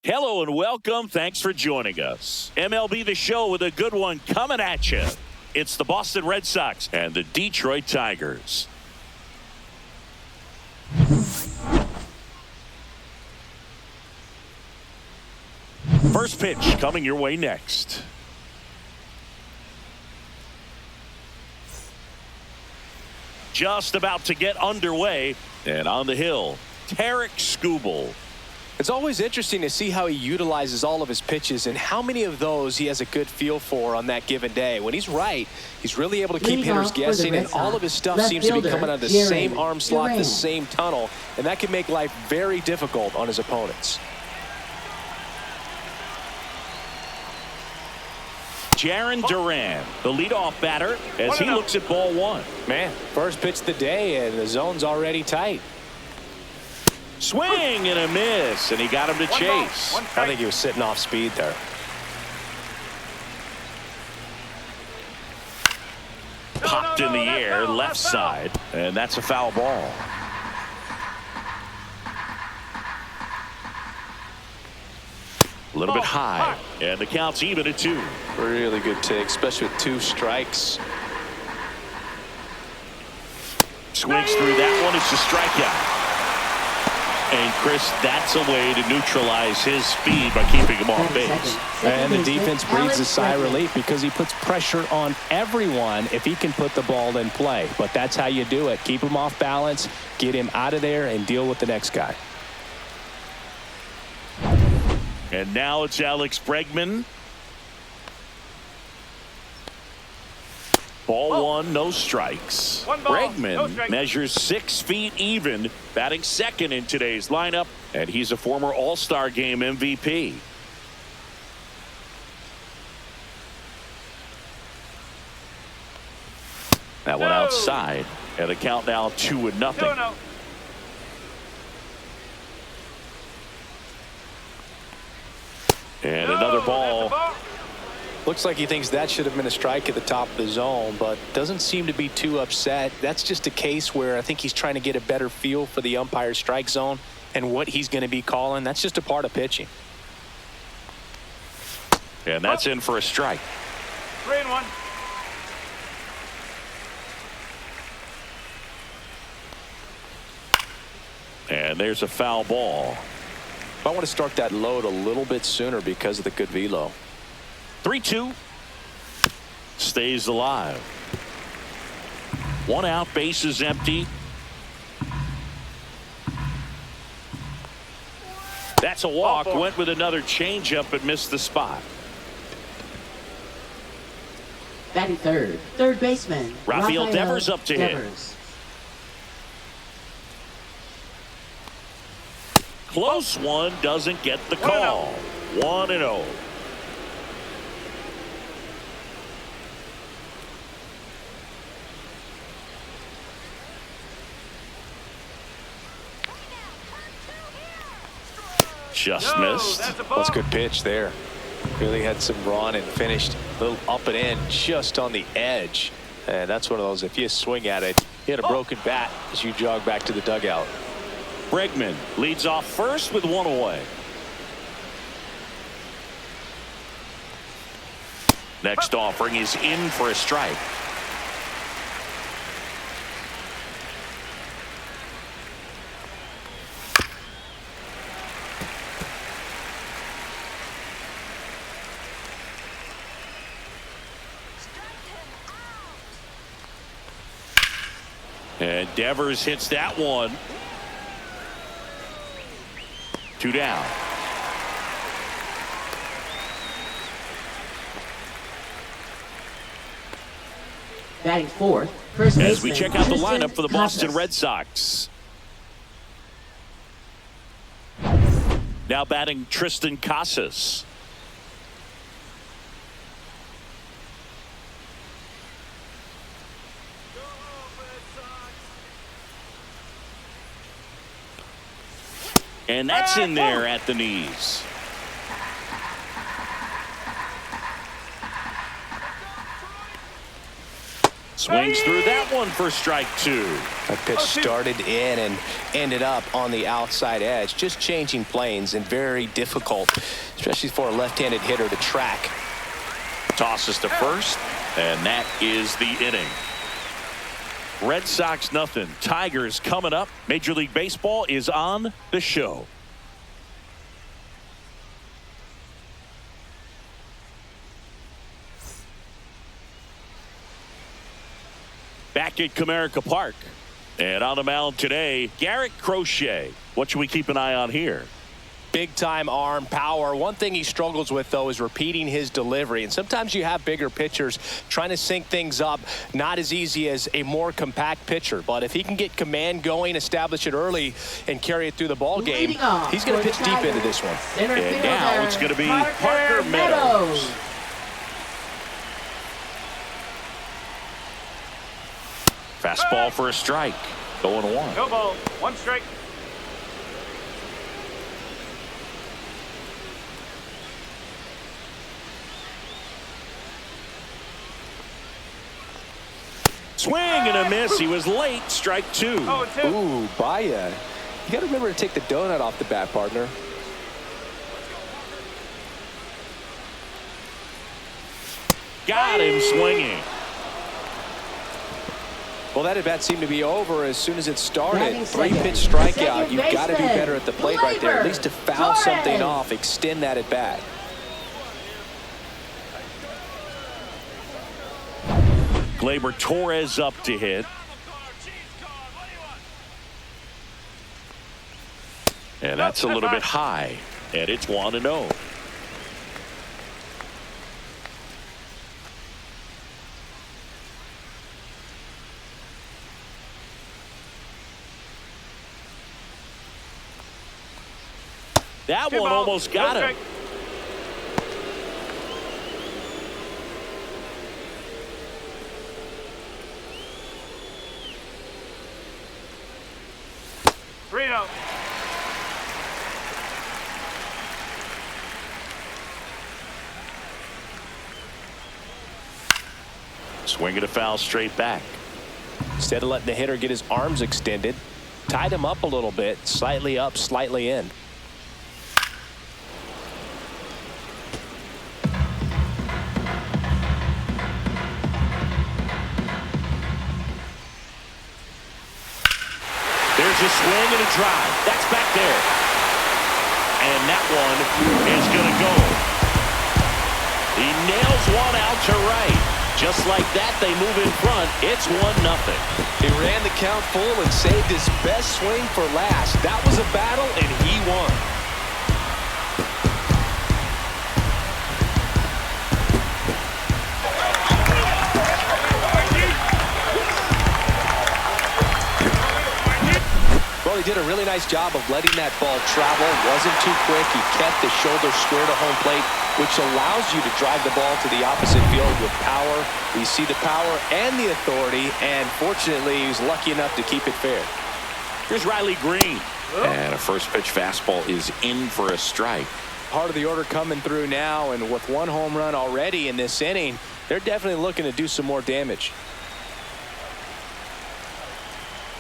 Hello and welcome. Thanks for joining us. MLB The Show with a good one coming at you. It's the Boston Red Sox and the Detroit Tigers. First pitch coming your way next. Just about to get underway, and on the hill, Tarek Skubal. It's always interesting to see how he utilizes all of his pitches and how many of those he has a good feel for on that given day. When he's right, he's really able to keep hitters guessing, and all of his stuff seems to be coming out of the same arm slot, the same tunnel, and that can make life very difficult on his opponents. Jarren Duran, the leadoff batter, as he looks at ball one. Man, first pitch of the day, and the zone's already tight. Swing and a miss, and he got him to chase. I think he was sitting off speed there. Popped in the air, left side, and that's a foul ball. A little bit high, and the count's even at 2. Really good take, especially with 2 strikes. Swings through that one. It's a strikeout. And, Chris, that's a way to neutralize his speed by keeping him off base. And the defense breathes a sigh of relief because he puts pressure on everyone if he can put the ball in play. But that's how you do it. Keep him off balance, get him out of there, and deal with the next guy. And now it's Alex Bregman. Ball one, no strikes. Bregman measures 6 feet even, batting second in today's lineup, and he's a former All-Star Game MVP. That one outside, and the count now 2-0. And another ball. Looks like he thinks that should have been a strike at the top of the zone, but doesn't seem to be too upset. That's just a case where I think he's trying to get a better feel for the umpire's strike zone and what he's going to be calling. That's just a part of pitching. And that's in for a strike. 3-1. And there's a foul ball. I want to start that load a little bit sooner because of the good velo. 3-2. Stays alive. 1 out, bases empty. That's a walk. Went with another changeup but missed the spot. Batting third, third baseman Rafael Devers up to hit. Close one, doesn't get the call. 1-0. Just missed. That's a good pitch there. Really had some run and finished a little up and in just on the edge. And that's one of those, if you swing at it, you hit a broken bat as you jog back to the dugout. Bregman leads off first with 1 away. Next offering is in for a strike. And Devers hits that one. 2 down. Batting fourth, first baseman. As we check out the lineup for the Boston Red Sox. Now batting Tristan Casas. And that's in there at the knees. Swings through that one for strike 2. That pitch started in and ended up on the outside edge. Just changing planes and very difficult, especially for a left-handed hitter to track. Tosses to first, and that is the inning. Red Sox nothing. Tigers coming up. Major League Baseball is on the show. Back at Comerica Park. And on the mound today, Garrett Crochet. What should we keep an eye on here? Big time arm power. One thing he struggles with, though, is repeating his delivery. And sometimes you have bigger pitchers trying to sync things up. Not as easy as a more compact pitcher. But if he can get command going, establish it early, and carry it through the ball game, he's going to pitch deep into this one. And now it's going to be Parker Meadows. Fastball for a strike. 0-1. No ball. 1 strike. Swing and a miss. He was late. Strike 2. Ooh, Baya. You got to remember to take the donut off the bat, partner. Got him swinging. Well, that at bat seemed to be over as soon as it started. 3-pitch strikeout. You've got to be better at the plate right there. At least to foul something off, extend that at bat. Gleyber Torres up to hit. And that's a little bit high. And it's 1-0. That one almost got him. Swinging a foul straight back. Instead of letting the hitter get his arms extended, tied him up a little bit, slightly up, slightly in. There's a swing and a drive. That's back there. And that one is going to go. He nails one out to right. Just like that, they move in front. It's 1-0. He ran the count full and saved his best swing for last. That was a battle, and he won. Well, he did a really nice job of letting that ball travel. Wasn't too quick. He kept the shoulder square to home plate, which allows you to drive the ball to the opposite field with power. We see the power and the authority, and fortunately, he was lucky enough to keep it fair. Here's Riley Green. And a first pitch fastball is in for a strike. Part of the order coming through now, and with 1 home run already in this inning, they're definitely looking to do some more damage.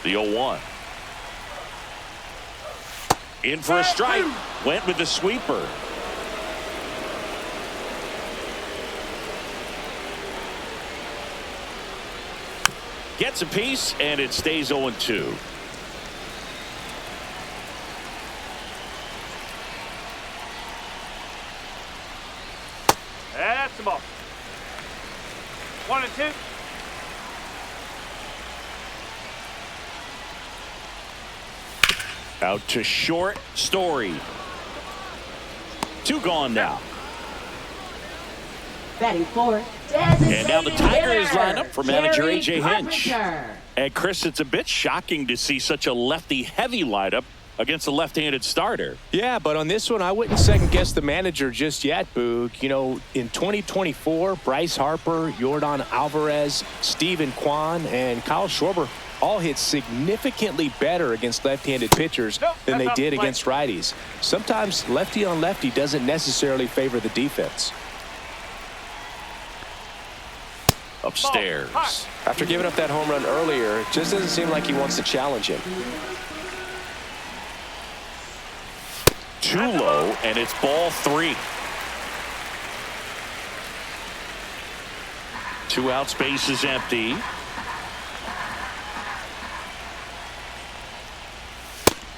The 0-1. In for a strike. Went with the sweeper. Gets a piece, and it stays 0-2. That's the ball. 1-2. Out to short, Story. 2 gone now. Batting fourth. And now the Tigers line up for manager Jerry A.J. Hinch. Carpenter. And Chris, it's a bit shocking to see such a lefty-heavy lineup against a left-handed starter. Yeah, but on this one, I wouldn't second-guess the manager just yet, Boog. You know, in 2024, Bryce Harper, Yordan Alvarez, Steven Kwan, and Kyle Schwarber all hit significantly better against left-handed pitchers than they did against righties. Sometimes lefty on lefty doesn't necessarily favor the defense. A upstairs. After giving up that home run earlier, it just doesn't seem like he wants to challenge him. Too low, and it's ball 3. 2 outs, base is empty.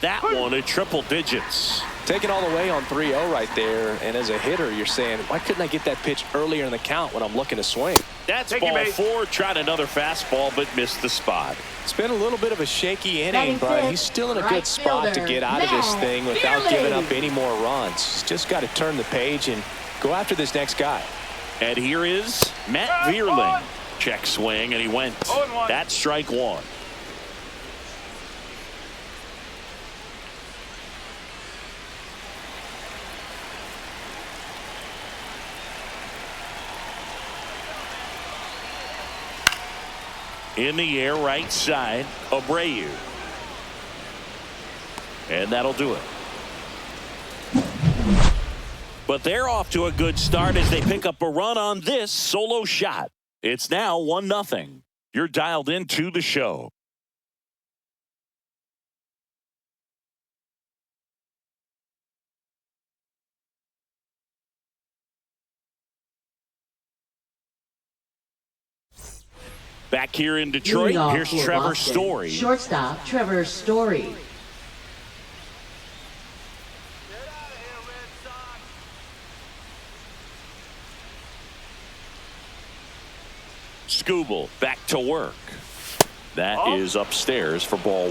That one at triple digits. Taking all the way on 3-0 right there, and as a hitter, you're saying, why couldn't I get that pitch earlier in the count when I'm looking to swing? That's ball 4. Tried another fastball, but missed the spot. It's been a little bit of a shaky inning, but he's still in a good spot to get out of this thing without giving up any more runs. He's just got to turn the page and go after this next guy. And here is Matt Vierling. Check swing, and he went. That's strike 1. In the air, right side, Abreu. And that'll do it. But they're off to a good start as they pick up a run on this solo shot. It's now 1-0. You're dialed into the show. Back here in Detroit, here's Trevor Story. Shortstop, Trevor Story. Skubal back to work. That is upstairs for ball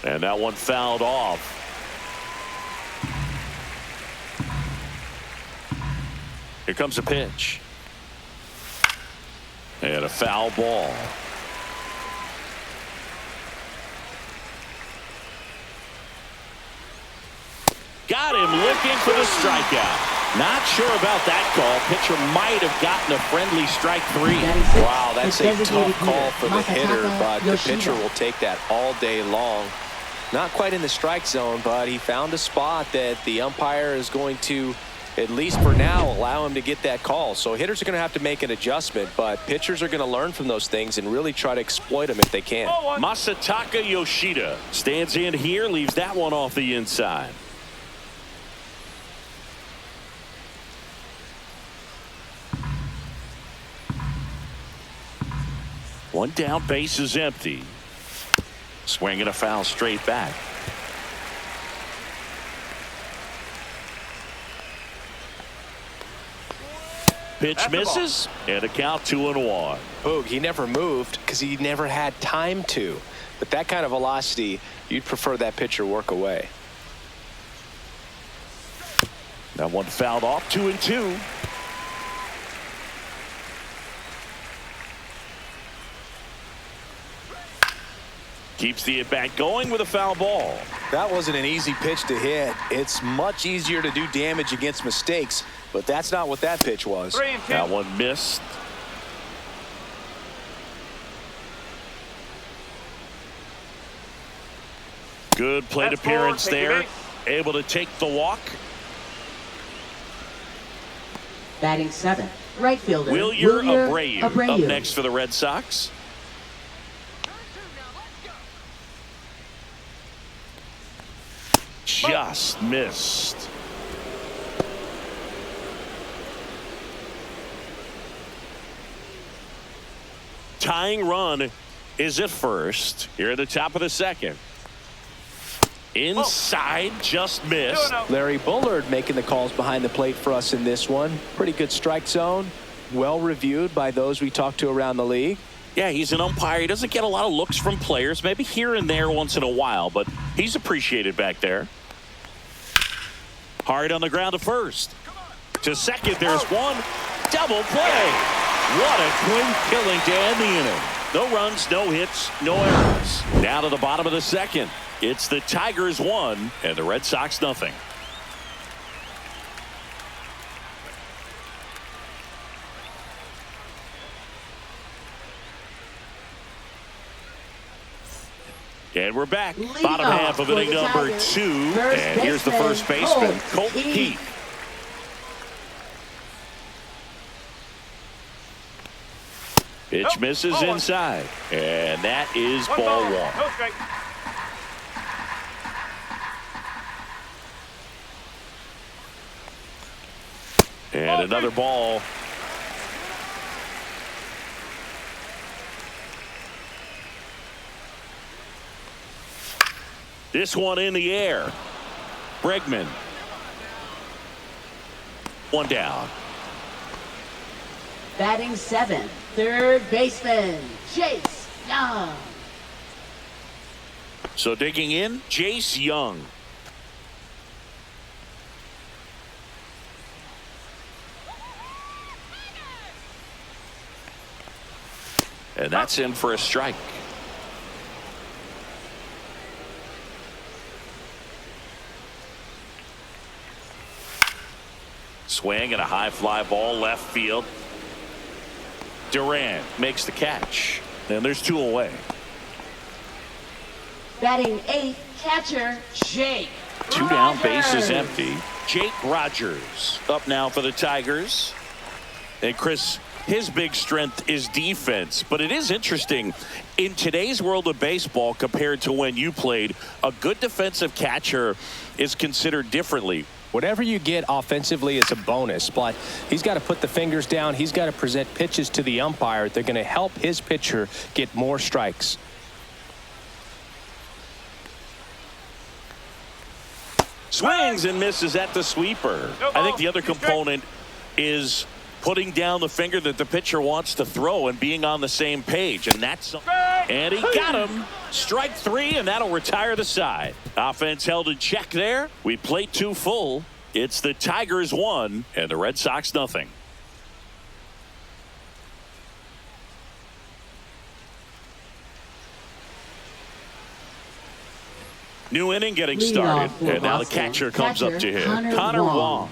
1. And that one fouled off. Here comes a pitch. And a foul ball. Got him looking for the strikeout. Not sure about that call. Pitcher might have gotten a friendly strike 3. Wow, that's a tough call for the hitter, but the pitcher will take that all day long. Not quite in the strike zone, but he found a spot that the umpire is going to, at least for now, allow him to get that call. So hitters are going to have to make an adjustment, but pitchers are going to learn from those things and really try to exploit them if they can. Masataka Yoshida stands in here, leaves that one off the inside. One down, base is empty. Swinging a foul straight back. Pitch misses, and a count 2-1. Boog, he never moved because he never had time to. But that kind of velocity, you'd prefer that pitcher work away. That one fouled off, 2-2. Keeps the at-bat going with a foul ball. That wasn't an easy pitch to hit. It's much easier to do damage against mistakes, but that's not what that pitch was. That one missed. Good plate appearance there. Able to take the walk. Batting 7th, right fielder Wilyer Abreu up next for the Red Sox. Just missed. Tying run is at first. Here at the top of the second. Inside, just missed. Larry Bullard making the calls behind the plate for us in this one. Pretty good strike zone. Well reviewed by those we talked to around the league. Yeah, he's an umpire. He doesn't get a lot of looks from players, maybe here and there once in a while, but he's appreciated back there. Hard on the ground to first. To second, there's one. Double play. What a clean killing to end the inning. No runs, no hits, no errors. Down to the bottom of the second. It's the Tigers 1 and the Red Sox nothing. And we're back. Lead Bottom off half of for inning the number Tigers. 2. First And here's the baseman, first baseman, Colt Heath. Heath. Pitch misses inside. And that is ball 1. No strike. And another ball. This one in the air. Bregman. One down. Batting 7th, third baseman, Chase Young. So digging in, Jace Young. And that's in for a strike. Swing and a high fly ball left field. Durant makes the catch. And there's 2 away. Batting 8th, catcher, Jake 2 down, base is Rogers. empty. Jake Rogers up now for the Tigers. And Chris, his big strength is defense. But it is interesting, in today's world of baseball compared to when you played, a good defensive catcher is considered differently. Whatever you get offensively is a bonus, but he's got to put the fingers down. He's got to present pitches to the umpire. They're going to help his pitcher get more strikes. Swings and misses at the sweeper. I think the other component is putting down the finger that the pitcher wants to throw and being on the same page. And that's, and he got him. Strike 3, and that'll retire the side. Offense held in check there. We played 2 full. It's the Tigers 1 and the Red Sox nothing. New inning getting started. And now the catcher comes up to him. Connor Wong.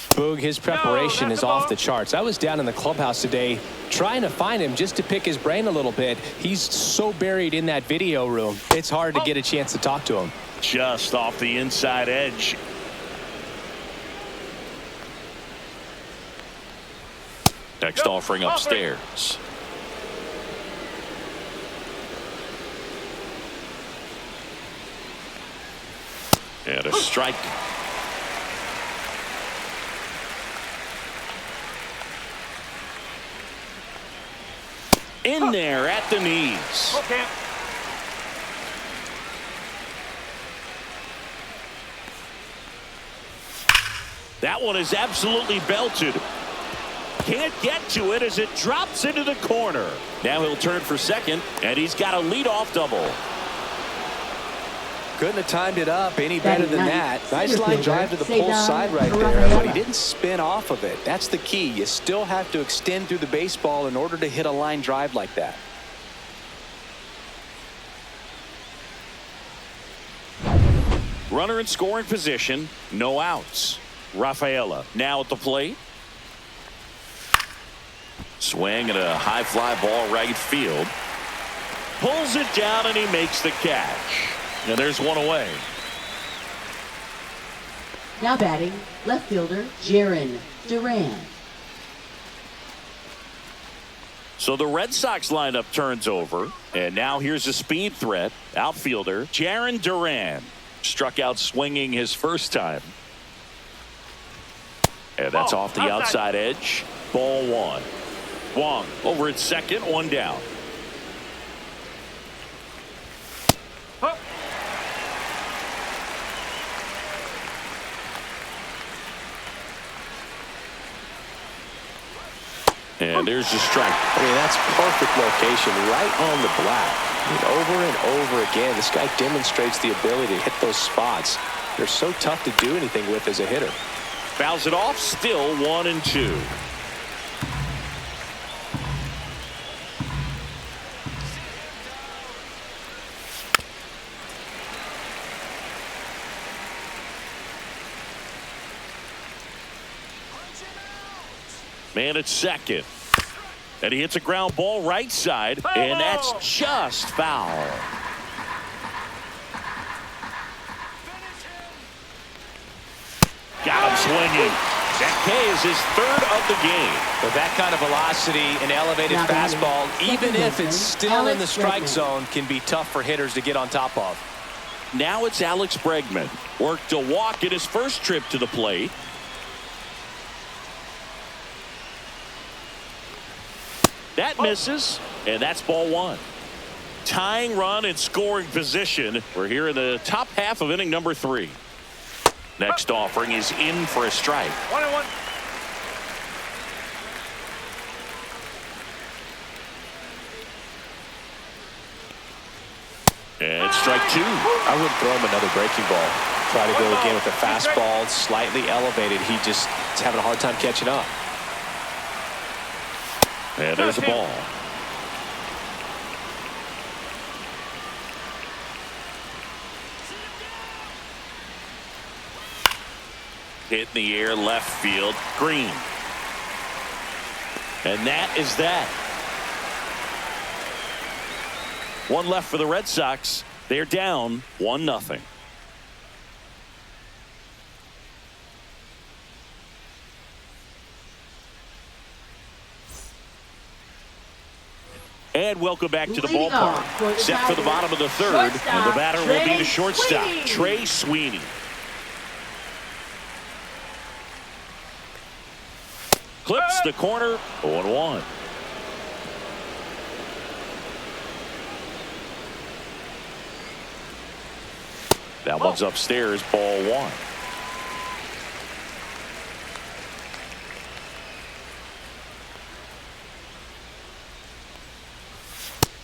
Boog, his preparation is off the charts. I was down in the clubhouse today trying to find him just to pick his brain a little bit. He's so buried in that video room. It's hard to get a chance to talk to him. Just off the inside edge. Next offering upstairs. And a strike. In there at the knees. Okay. That one is absolutely belted. Can't get to it as it drops into the corner. Now he'll turn for second, and he's got a leadoff double. Couldn't have timed it up any better than that. Nice Center line fielder, drive to the pull Cedar side right there, Rafaela. but he didn't spin off of it. That's the key. You still have to extend through the baseball in order to hit a line drive like that. Runner in scoring position, no outs. Rafaela now at the plate. Swing and a high fly ball right field. Pulls it down and he makes the catch. And there's one away. Now batting, left fielder, Jaron Duran. So the Red Sox lineup turns over. And now here's a speed threat. Outfielder, Jaron Duran. Struck out swinging his first time. And that's off the outside edge. Ball 1. Wong over at second, 1 down. And there's the strike. I mean, that's perfect location right on the black. I mean, over and over again, this guy demonstrates the ability to hit those spots. They're so tough to do anything with as a hitter. Fouls it off, still 1-2. Man at second. And he hits a ground ball right side, and that's just foul. Got him swinging. That K is his third of the game. With that kind of velocity and elevated fastball, even if it's still in the strike zone, can be tough for hitters to get on top of. Now it's Alex Bregman. Worked a walk in his first trip to the plate. That misses, and that's ball one. Tying run in scoring position. We're here in the top half of inning number 3. Next offering is in for a strike. 1-1. And strike 2. I wouldn't throw him another breaking ball. Try to go again with the fastball, slightly elevated. He just is having a hard time catching up. And there's a ball. Hit in the air, left field, green. And that is that. One left for the Red Sox. They're down 1-0. And welcome back to the ballpark. Set for the bottom of the third, and the batter will be the shortstop, Trey Sweeney. Clips the corner, 0-1. That one's upstairs, ball one.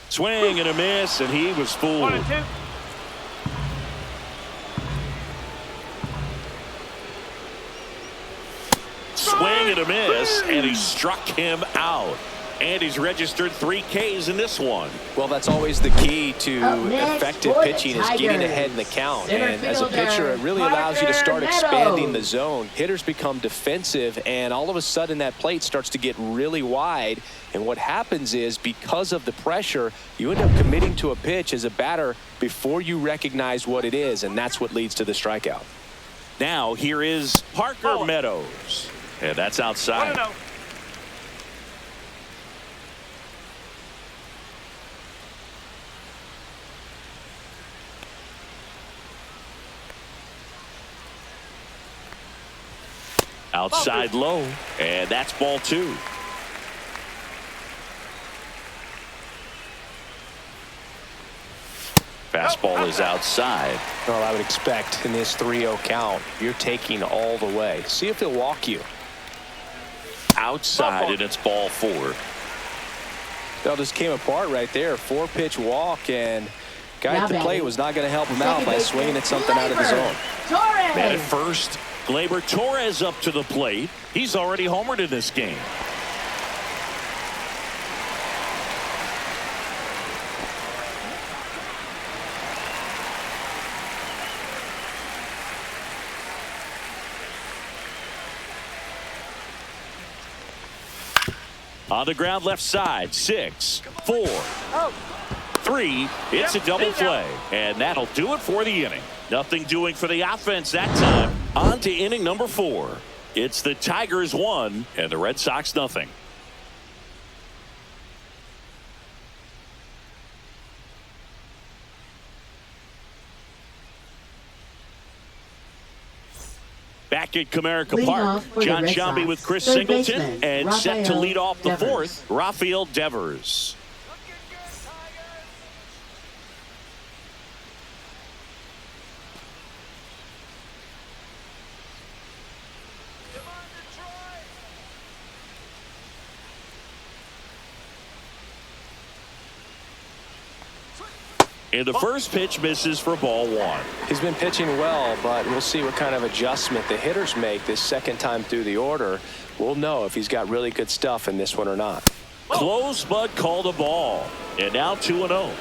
Swing and a miss, and he was fooled. 1-2. Swing and a miss, and he struck him out. And he's registered 3 Ks in this one. Well, that's always the key to effective pitching, is getting ahead in the count. And as a pitcher, it really allows you to start expanding the zone. Hitters become defensive, and all of a sudden that plate starts to get really wide. And what happens is, because of the pressure, you end up committing to a pitch as a batter before you recognize what it is, and that's what leads to the strikeout. Now here is Parker Meadows, and that's outside. 1-0. Outside low, and that's ball 2. Fastball is outside. Well, I would expect in this 3-0 count, you're taking all the way. See if he'll walk you. Outside, and it's ball 4. That just came apart right there. 4-pitch walk, and guy at the plate was not going to help him out by swinging at something out of the zone. Man at first, Gleyber Torres up to the plate. He's already homered in this game. On the ground left side, 6, 4, 3. It's a double play, and that'll do it for the inning. Nothing doing for the offense that time. On to inning number 4. It's the Tigers 1 and the Red Sox nothing. Back at Comerica Park, John Sciambi with Chris Singleton, and set to lead off the 4th, Rafael Devers. And the first pitch misses for ball 1. He's been pitching well, but we'll see what kind of adjustment the hitters make this second time through the order. We'll know if he's got really good stuff in this one or not. Close, but called a ball. And now 2-0.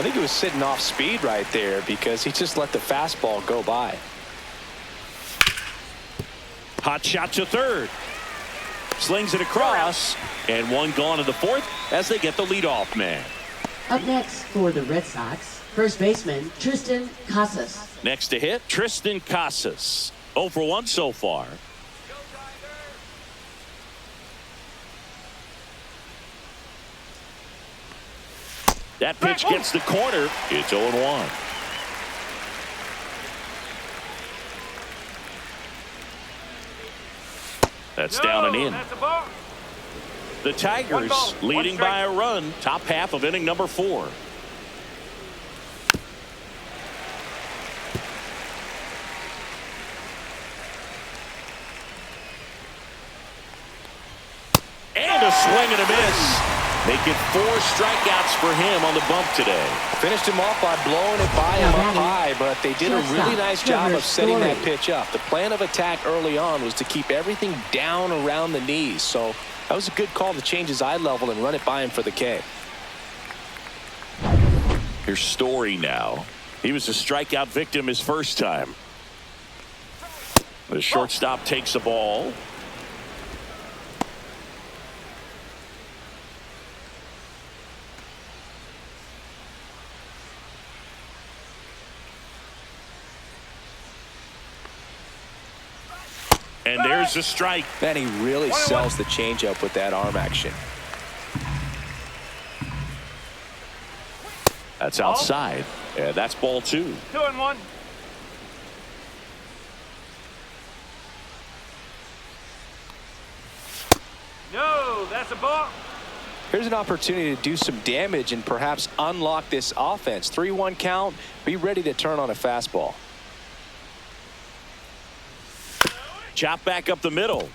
I think he was sitting off speed right there because he just let the fastball go by. Hot shot to third. Slings it across, and one gone in the fourth as they get the leadoff man. Up next for the Red Sox, first baseman Tristan Casas. Next to hit, Tristan Casas. 0 for 1 so far. That pitch gets the corner. It's 0-1. That's down and in. The Tigers leading by a run. Top half of inning number 4. And a swing and a miss. Make it 4 strikeouts for him on the bump today. Finished him off by blowing it by him up high, but they did a really nice job of setting that pitch up. The plan of attack early on was to keep everything down around the knees. So that was a good call to change his eye level and run it by him for the K. Here's Story now. He was a strikeout victim his first time. The shortstop takes the ball. And there's a strike. Man, he really sells the changeup with that arm action. That's outside. Yeah, that's ball 2. 2-1. No, that's a ball. Here's an opportunity to do some damage and perhaps unlock this offense. 3-1 count. Be ready to turn on a fastball. Chop back up the middle.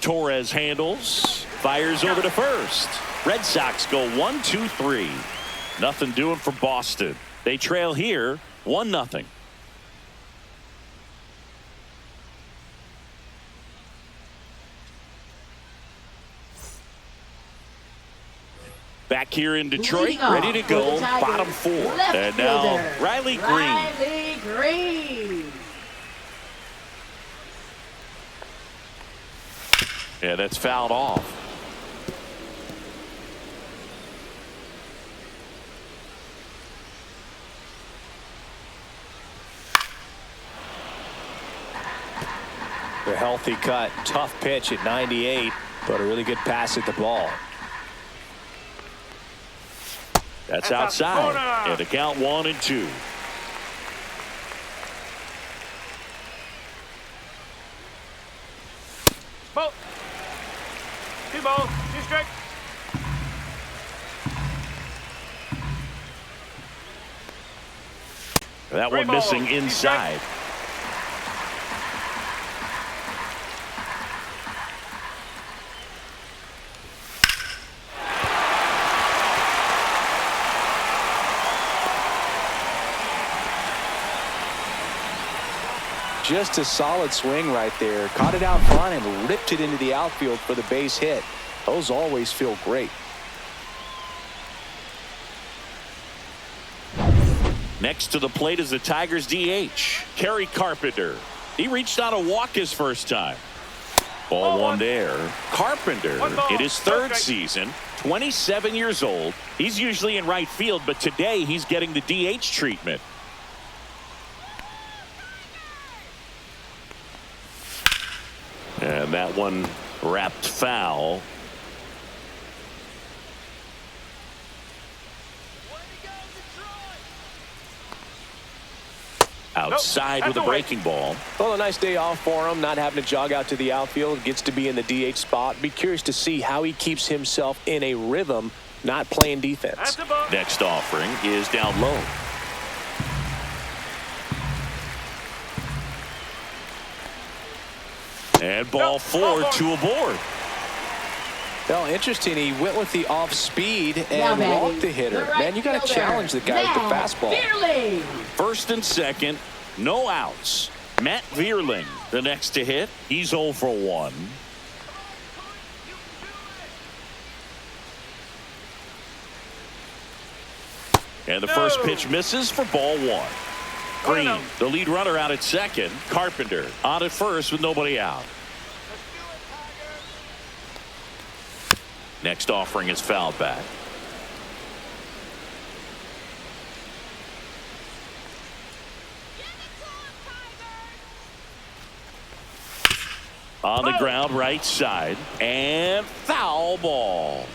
Torres handles. Fires over to first. Red Sox go 1-2-3. Nothing doing for Boston. They trail here 1-0. Back here in Detroit, ready to go. Bottom 4. And now Riley Green. Yeah, that's fouled off. A healthy cut. Tough pitch at 98, but a really good pass at the ball. That's outside. And the count 1-2. Ball. 2 balls, 2 strikes. That one missing inside. Just a solid swing right there. Caught it out front and ripped it into the outfield for the base hit. Those always feel great. Next to the plate is the Tigers DH, Kerry Carpenter. He reached on a walk his first time. Ball 1 there. Carpenter in his 3rd season, 27 years old. He's usually in right field, but today he's getting the DH treatment. And that one wrapped foul. Outside with a breaking ball. Well, a nice day off for him, not having to jog out to the outfield. Gets to be in the DH spot. Be curious to see how he keeps himself in a rhythm, not playing defense. Next offering is down low. And ball 4, 2 aboard. Well, interesting. He went with the off speed and walked the hitter. Man, you got to challenge the guy with the fastball. First and second, no outs. Matt Vierling, the next to hit. He's 0 for 1. And the first pitch misses for ball one. Green, the lead runner out at second. Carpenter on at first with nobody out. Next offering is fouled back. On the ground, right side, and foul ball.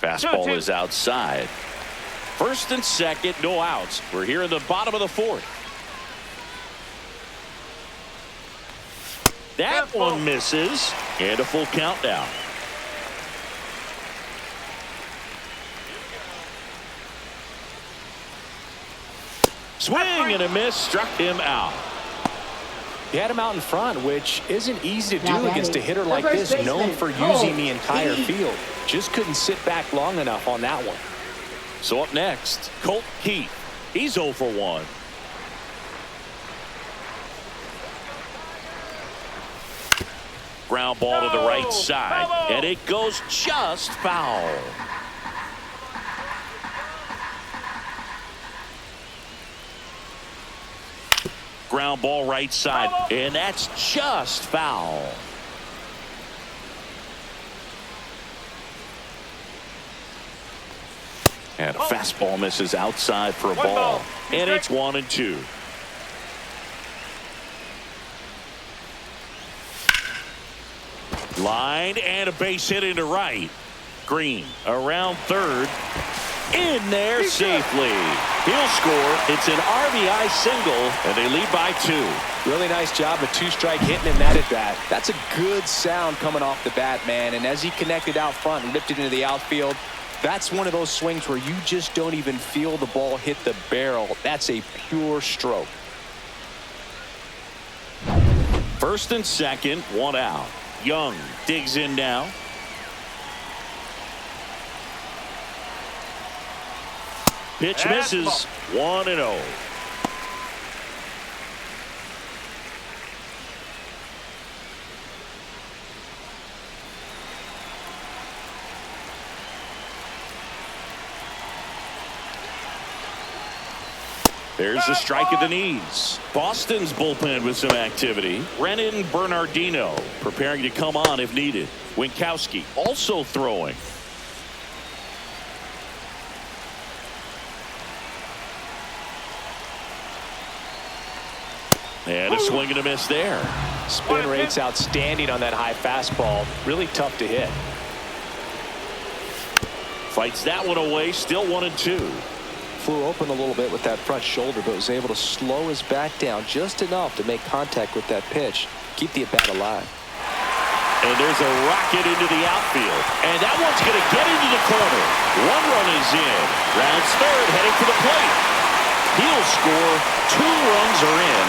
Fastball is outside. First and second, no outs. We're here in the bottom of the fourth. That one misses, and a full count now. Swing and a miss, struck him out. He had him out in front, which isn't easy to do against a hitter like this, known for using the entire field. Just couldn't sit back long enough on that one. So up next, Colt Keith. He's 0 for 1. Ground ball to the right side, and it goes just foul. Ground ball right side, and that's just foul. And a fastball misses outside for a ball. And it's 1-2. Line and a base hit into right. Green around third. In there safely. He'll score. It's an RBI single, and they lead by 2. Really nice job of two-strike hitting in that at bat. That's a good sound coming off the bat, man. And as he connected out front and ripped it into the outfield, that's one of those swings where you just don't even feel the ball hit the barrel. That's a pure stroke. First and second, 1 out. Young digs in now. Pitch misses. 1-0. There's a strike at the knees. Boston's bullpen with some activity. Renan Bernardino preparing to come on if needed. Winkowski also throwing. And a swing and a miss there. Spin rate's outstanding on that high fastball. Really tough to hit. Fights that one away. Still 1-2. Flew open a little bit with that front shoulder, but was able to slow his bat down just enough to make contact with that pitch. Keep the at-bat alive. And there's a rocket into the outfield. And that one's going to get into the corner. 1 run is in. Rounds third, heading for the plate. He'll score. 2 runs are in.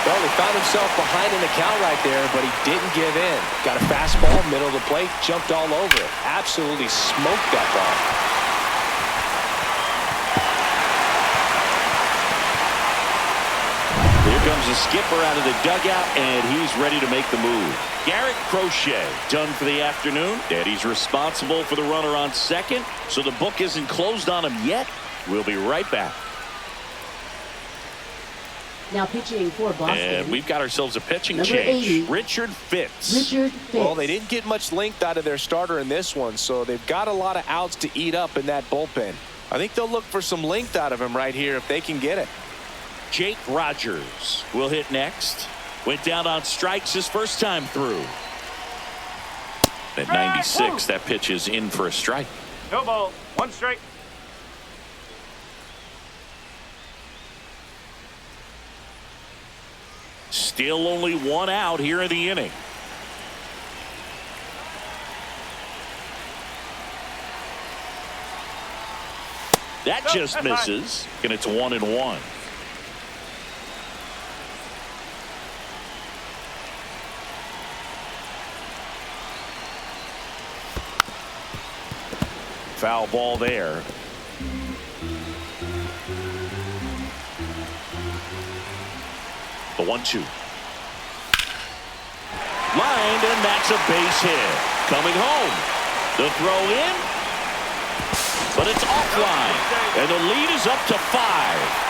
Well, he found himself behind in the count right there, but he didn't give in. Got a fastball, middle of the plate, jumped all over it. Absolutely smoked that ball. Here comes the skipper out of the dugout, and he's ready to make the move. Garrett Crochet done for the afternoon, and he's responsible for the runner on second, so the book isn't closed on him yet. We'll be right back. Now pitching for Boston. And we've got ourselves a pitching Number change. 80. Richard Fitz. Richard Fitz. Well, they didn't get much length out of their starter in this one, so they've got a lot of outs to eat up in that bullpen. I think they'll look for some length out of him right here if they can get it. Jake Rogers will hit next. Went down on strikes his first time through. At 96, that pitch is in for a strike. No ball. 1 strike. Still only 1 out here in the inning. That just misses, and it's 1-1. Foul ball there. The 1-2. Lined, and that's a base hit. Coming home. The throw in. But it's offline. And the lead is up to 5.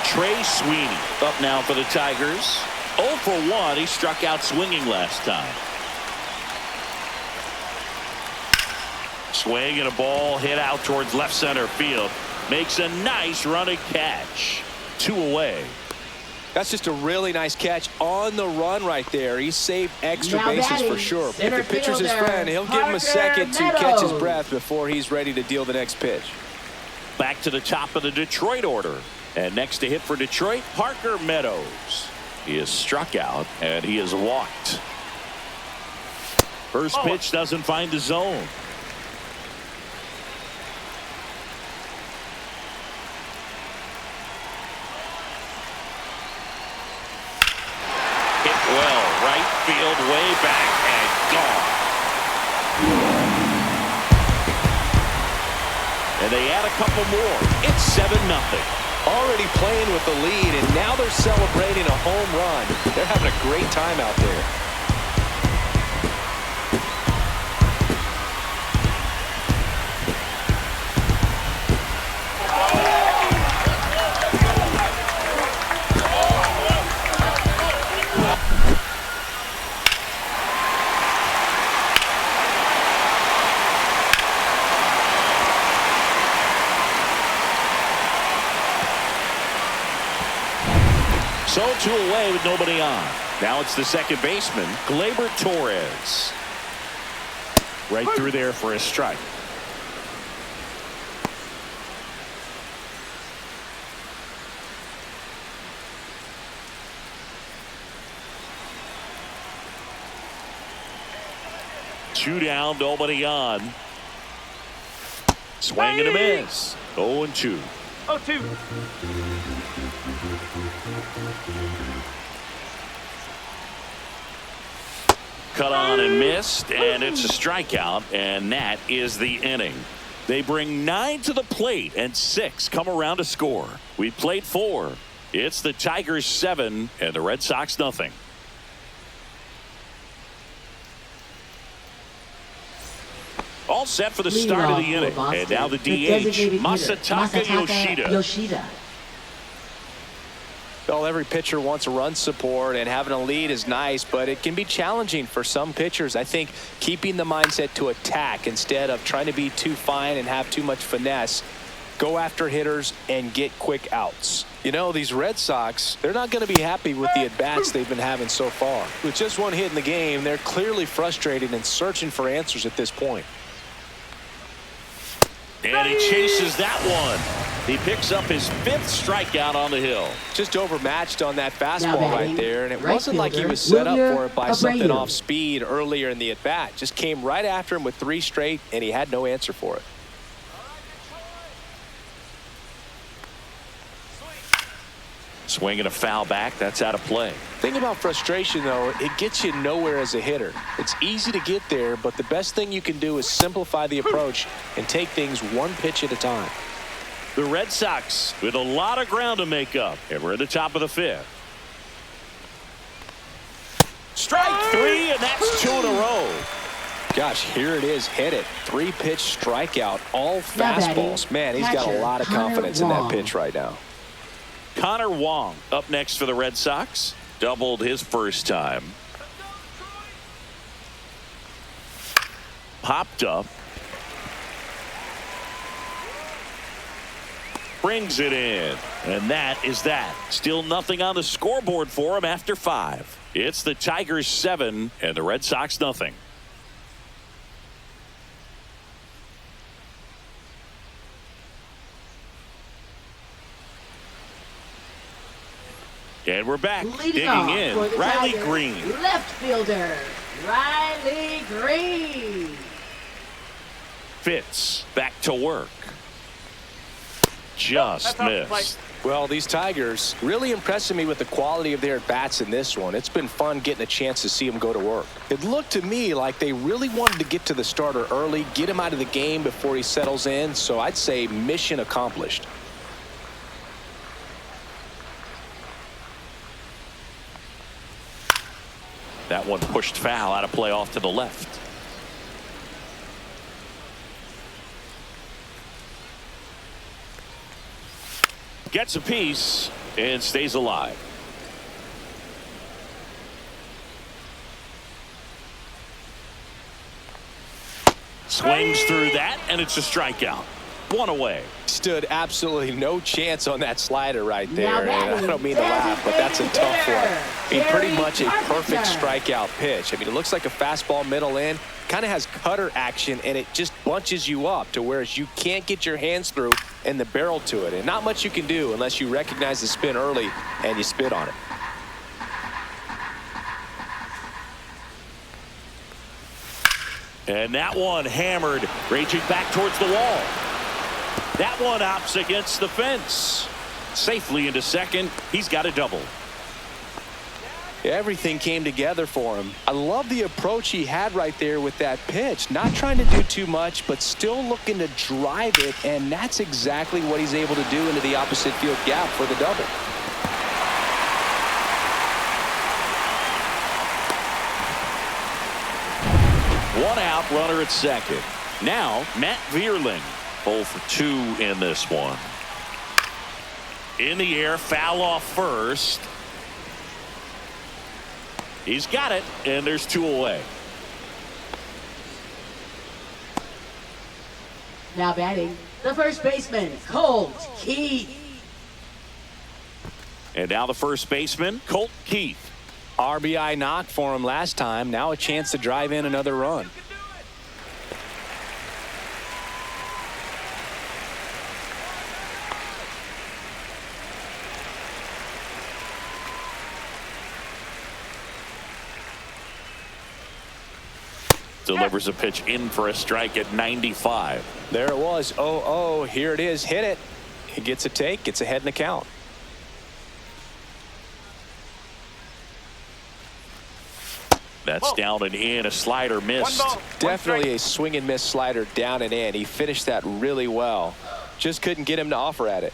Trey Sweeney up now for the Tigers. 0 for 1. He struck out swinging last time. Swing and a ball hit out towards left center field. Makes a nice running catch. 2 away. That's just a really nice catch on the run right there. He saved extra bases for sure. If the pitcher's his friend, he'll give him a second to catch his breath before he's ready to deal the next pitch. Back to the top of the Detroit order. And next to hit for Detroit, Parker Meadows. He is struck out and he is walked. First pitch doesn't find the zone. Hit well, right field, way back and gone. And they add a couple more. It's 7-0. Already playing with the lead, and now they're celebrating a home run. They're having a great time out there. So 2 away with nobody on. Now it's the second baseman, Gleyber Torres. Right through there for a strike. Two down, nobody on. Swing and a miss. 0-2. 0-2. Cut on and missed, and it's a strikeout, and that is the inning. They bring 9 to the plate, and 6 come around to score. We played 4. It's the Tigers 7 and the Red Sox nothing. All set for the start of the inning, and now the DH, Masataka Yoshida. Well, every pitcher wants a run support, and having a lead is nice, but it can be challenging for some pitchers. I think keeping the mindset to attack instead of trying to be too fine and have too much finesse. Go after hitters and get quick outs. You know, these Red Sox, they're not going to be happy with the at-bats they've been having so far. With just one hit in the game, they're clearly frustrated and searching for answers at this point. And he chases that one. He picks up his 5th strikeout on the hill. Just overmatched on that fastball right there, and it wasn't like he was set up for it by something off speed earlier in the at-bat. Just came right after him with 3 straight, and he had no answer for it. Swinging a foul back. That's out of play. Thing about frustration, though, it gets you nowhere as a hitter. It's easy to get there, but the best thing you can do is simplify the approach and take things one pitch at a time. The Red Sox with a lot of ground to make up, and we're at the top of the 5th. Strike 3, and that's 2 in a row. Gosh, here it is. Hit it. 3-pitch strikeout. All fastballs. Man, he's got a lot of confidence in that pitch right now. Connor Wong up next for the Red Sox. Doubled his first time. Popped up. Brings it in. And that is that. Still nothing on the scoreboard for him after 5. It's the Tigers 7 and the Red Sox nothing. And we're back. Digging in, Riley Green. Left fielder, Riley Green. Fitz back to work. Just missed. Well, these Tigers really impressing me with the quality of their at-bats in this one. It's been fun getting a chance to see them go to work. It looked to me like they really wanted to get to the starter early, get him out of the game before he settles in. So I'd say mission accomplished. That one pushed foul out of play off to the left. Gets a piece and stays alive. Swings through that, and it's a strikeout. One away. Stood absolutely no chance on that slider right there. And I don't mean to laugh, but that's a tough one. I mean, pretty much a perfect strikeout pitch. I mean, it looks like a fastball middle in. Kind of has cutter action, and it just bunches you up to whereas you can't get your hands through and the barrel to it. And not much you can do unless you recognize the spin early and you spit on it. And that one hammered, raging back towards the wall. That one opts against the fence. Safely into second. He's got a double. Everything came together for him. I love the approach he had right there with that pitch. Not trying to do too much, but still looking to drive it, and that's exactly what he's able to do into the opposite field gap for the double. One out, runner at second. Now, Matt Vierling, 0 for 2 in this one. In the air, foul off first. He's got it, and there's 2 away. Now batting, the first baseman, Colt Keith. And now the first baseman, Colt Keith. RBI knock for him last time. Now a chance to drive in another run. Delivers a pitch in for a strike at 95. There it was. 0-0. Here it is. Hit it. He gets a take. Gets ahead in the count. That's down and in. A slider missed. Definitely a swing and miss slider down and in. He finished that really well. Just couldn't get him to offer at it.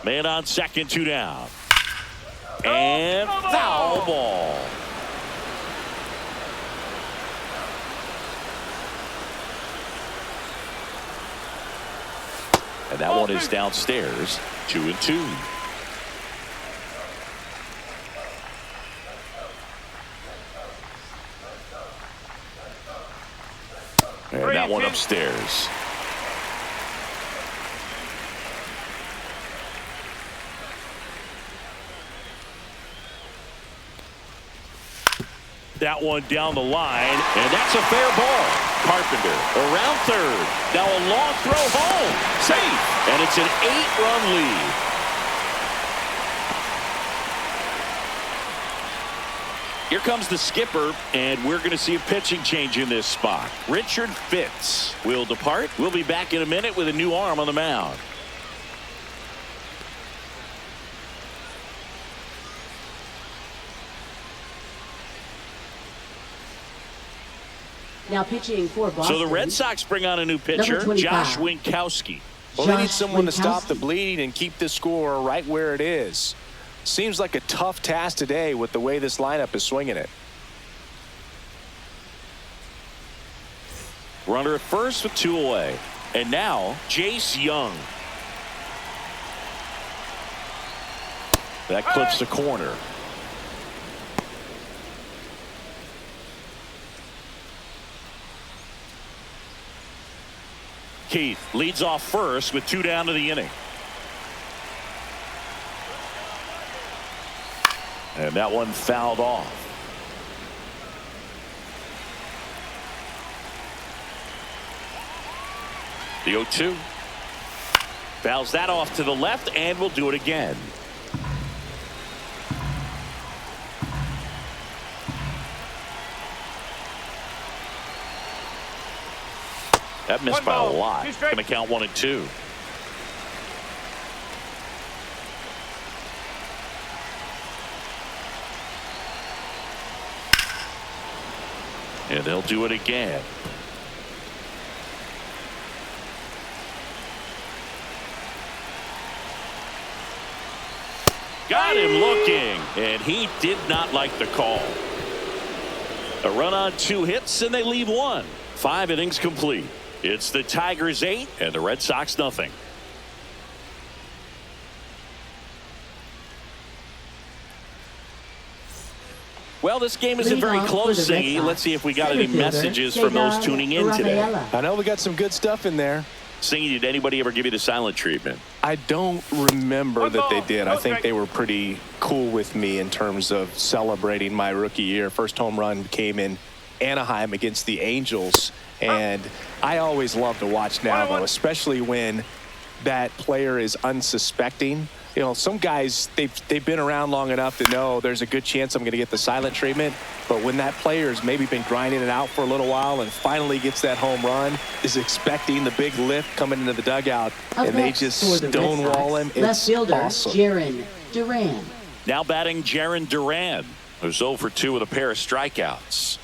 Man on second, 2 down. And foul ball. And that one is downstairs. 2-2. And that one upstairs. That one down the line, and that's a fair ball. Carpenter around third. Now a long throw home. Safe. And it's an 8-run lead. Here comes the skipper, and we're going to see a pitching change in this spot. Richard Fitz will depart. We'll be back in a minute with a new arm on the mound. Now pitching for Boston. So the Red Sox bring on a new pitcher, Josh Winkowski. Well, they need someone to stop the bleeding and keep the score right where it is. Seems like a tough task today with the way this lineup is swinging it. Runner at first with 2 away. And now Jace Young. That clips the corner. Keith leads off first with 2 down to the inning. And that one fouled off. The 0-2. Fouls that off to the left, and we'll do it again. That missed by a lot. Going to count 1 and 2. And they'll do it again. Got him looking, and he did not like the call. A run on 2 hits, and they leave 1. 5 innings complete. It's the Tigers 8 and the Red Sox nothing. Well, this game isn't very close, Siggy. Let's see if we got any messages from those tuning in today. I know we got some good stuff in there. Siggy, did anybody ever give you the silent treatment? I don't remember that they did. I think they were pretty cool with me in terms of celebrating my rookie year. First home run came in Anaheim against the Angels, and I always love to watch Navo, especially when that player is unsuspecting. You know, some guys, they've been around long enough to know there's a good chance I'm going to get the silent treatment. But when that player's maybe been grinding it out for a little while and finally gets that home run, is expecting the big lift coming into the dugout, and they just stonewall him, it's awesome. Jaron Duran. Now batting Jaron Duran, who's 0 for 2 with a pair of strikeouts.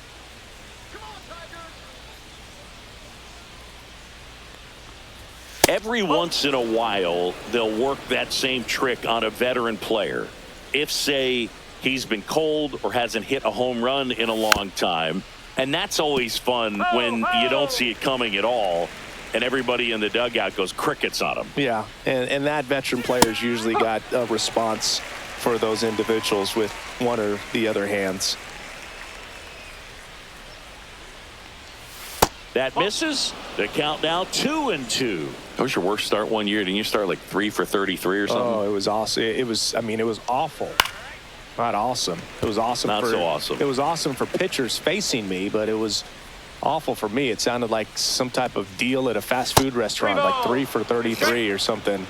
Every once in a while, they'll work that same trick on a veteran player. If, say, he's been cold or hasn't hit a home run in a long time. And that's always fun when you don't see it coming at all, and everybody in the dugout goes crickets on him. Yeah, and that veteran player's usually got a response for those individuals with one or the other hands. That misses. The count now 2-2. That was your worst start one year. Didn't you start like 3 for 33 or something? Oh, it was awesome. It was, I mean, it was awful. Not awesome. It was awesome. Not so awesome. It was awesome for pitchers facing me, but it was awful for me. It sounded like some type of deal at a fast food restaurant, like 3 for 33 or something.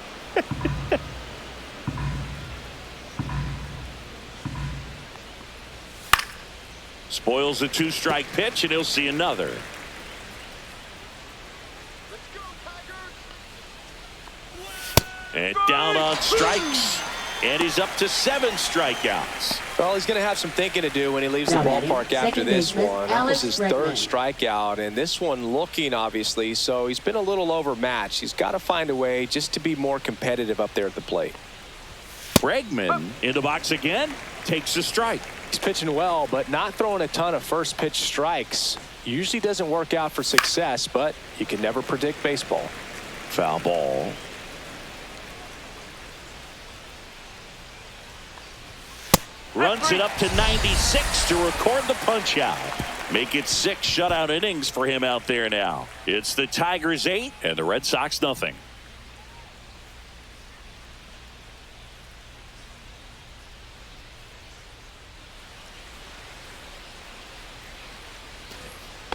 Spoils the 2-strike pitch, and he'll see another. And down on strikes. And he's up to 7 strikeouts. Well, he's going to have some thinking to do when he leaves the ballpark after this one. That was his 3rd strikeout, and this one looking, obviously, so he's been a little overmatched. He's got to find a way just to be more competitive up there at the plate. Bregman in the box again, takes a strike. He's pitching well, but not throwing a ton of first pitch strikes. Usually doesn't work out for success, but you can never predict baseball. Foul ball. Runs it up to 96 to record the punch out. Make it 6 shutout innings for him out there now. It's the Tigers 8 and the Red Sox nothing.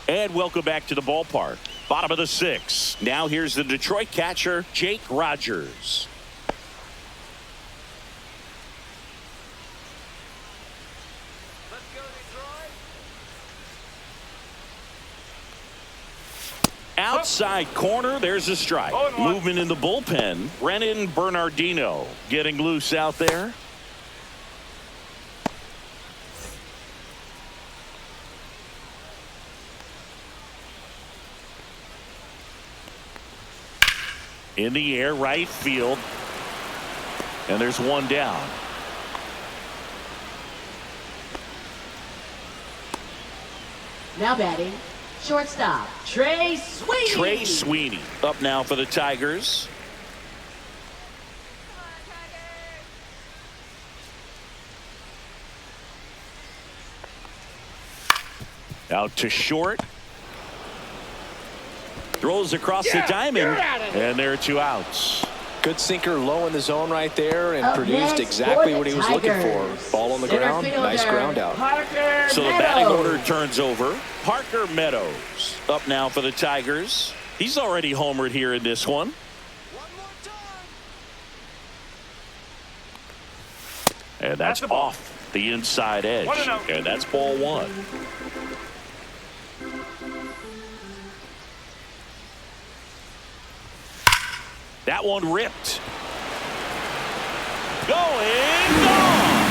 And welcome back to the ballpark. Bottom of the 6th. Now here's the Detroit catcher, Jake Rogers. Outside corner, there's a strike. Movement in the bullpen. Brennan Bernardino getting loose out there. In the air, right field. And there's one down. Now batting, shortstop, Trey Sweeney. Trey Sweeney up now for the Tigers. Out to short. Throws across the diamond, and there are 2 outs. Good sinker low in the zone right there, and produced exactly what he was looking for. Ball on the ground, nice ground out. So the batting order turns over. Parker Meadows up now for the Tigers. He's already homered here in this one. And that's off the inside edge. And that's ball 1. That one ripped. Going, gone.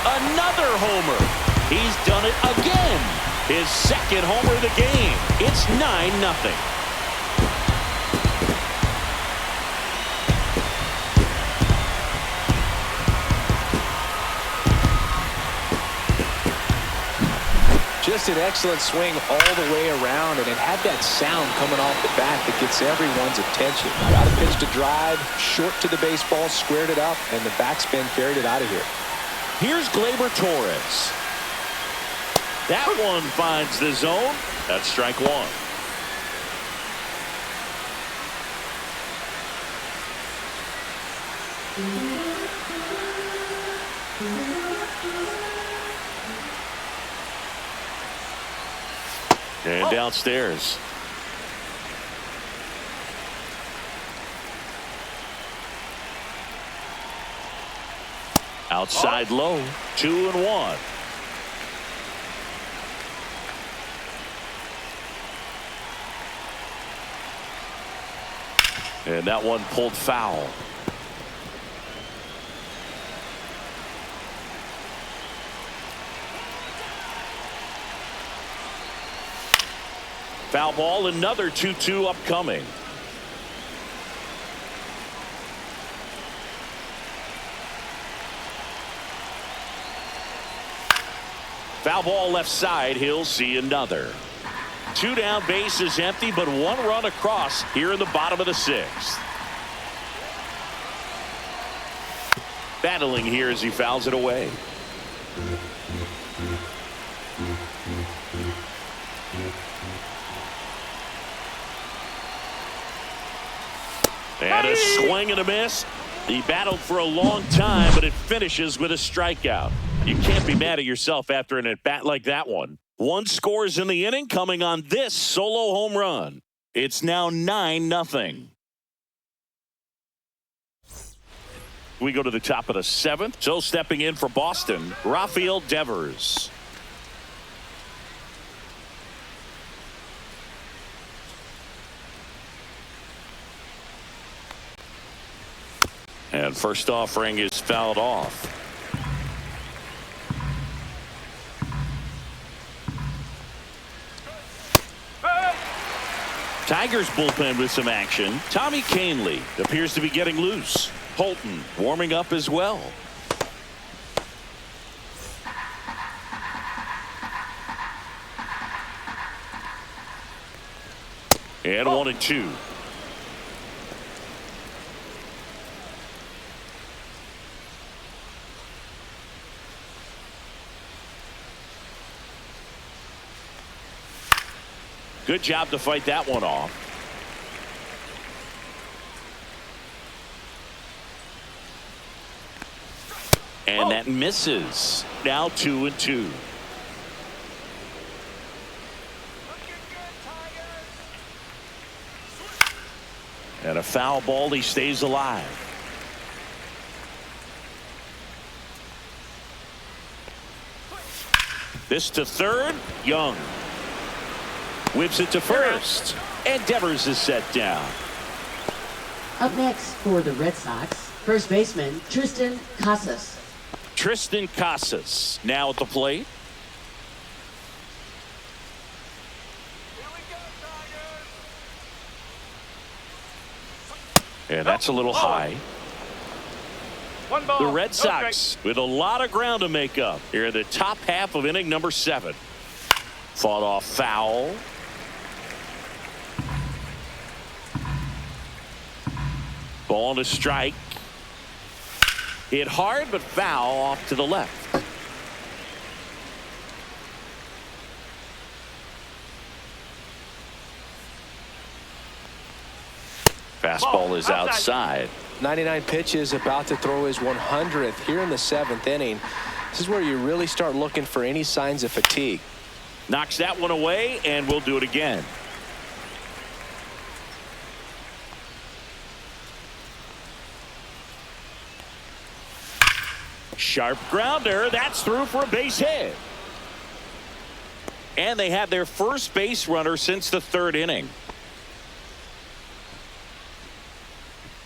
Another homer. He's done it again. His 2nd homer of the game. It's 9-0. Just an excellent swing all the way around, and it had that sound coming off the bat that gets everyone's attention. Got a pitch to drive, short to the baseball, squared it up, and the backspin carried it out of here. Here's Gleyber Torres. That one finds the zone. That's strike one. And downstairs. Outside low, 2-1. And that one pulled foul. Foul ball, another 2-2 upcoming. Foul ball left side. He'll see another. 2 down, base is empty, but 1 run across here in the bottom of the 6th. Battling here as he fouls it away. And a swing and a miss. He battled for a long time, but it finishes with a strikeout. You can't be mad at yourself after an at-bat like that one. 1 scores in the inning coming on this solo home run. It's now 9-0. We go to the top of the 7th. So stepping in for Boston, Rafael Devers. And first offering is fouled off. Tigers bullpen with some action. Tommy Kahnle appears to be getting loose. Holton warming up as well. And 1-2. Good job to fight that one off. And that misses. Now 2-2. And a foul ball. He stays alive. This to third. Young whips it to first, and Devers is set down. Up next for the Red Sox, first baseman Tristan Casas. Tristan Casas now at the plate. And that's a little high. 1 ball. The Red Sox with a lot of ground to make up here in the top half of inning number 7. Fought off foul. Ball to strike. Hit hard, but foul off to the left. Fastball is outside. 99 pitches, about to throw his 100th here in the 7th inning. This is where you really start looking for any signs of fatigue. Knocks that one away, and we'll do it again. Sharp grounder. That's through for a base hit. And they had their first base runner since the 3rd inning.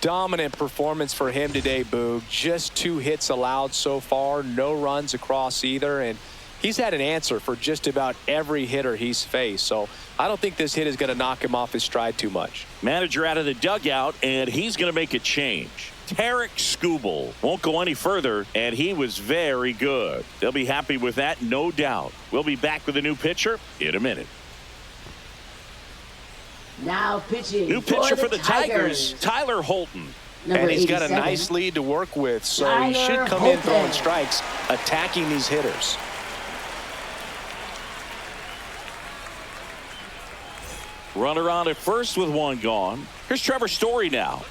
Dominant performance for him today, Boog. Just 2 hits allowed so far. No runs across either. And He's had an answer for just about every hitter he's faced, so I don't think this hit is going to knock him off his stride too much. Manager out of the dugout, and he's going to make a change. Tarek Skubal won't go any further, and he was very good. They'll be happy with that, no doubt. We'll be back with a new pitcher in a minute. Now pitching. New pitcher for the Tigers, Tyler Holton. Number And he's got a 87. nice lead to work with, so he Tyler should come in Holton. throwing strikes, attacking these hitters. Runner on at first with one gone. Here's Trevor Story now.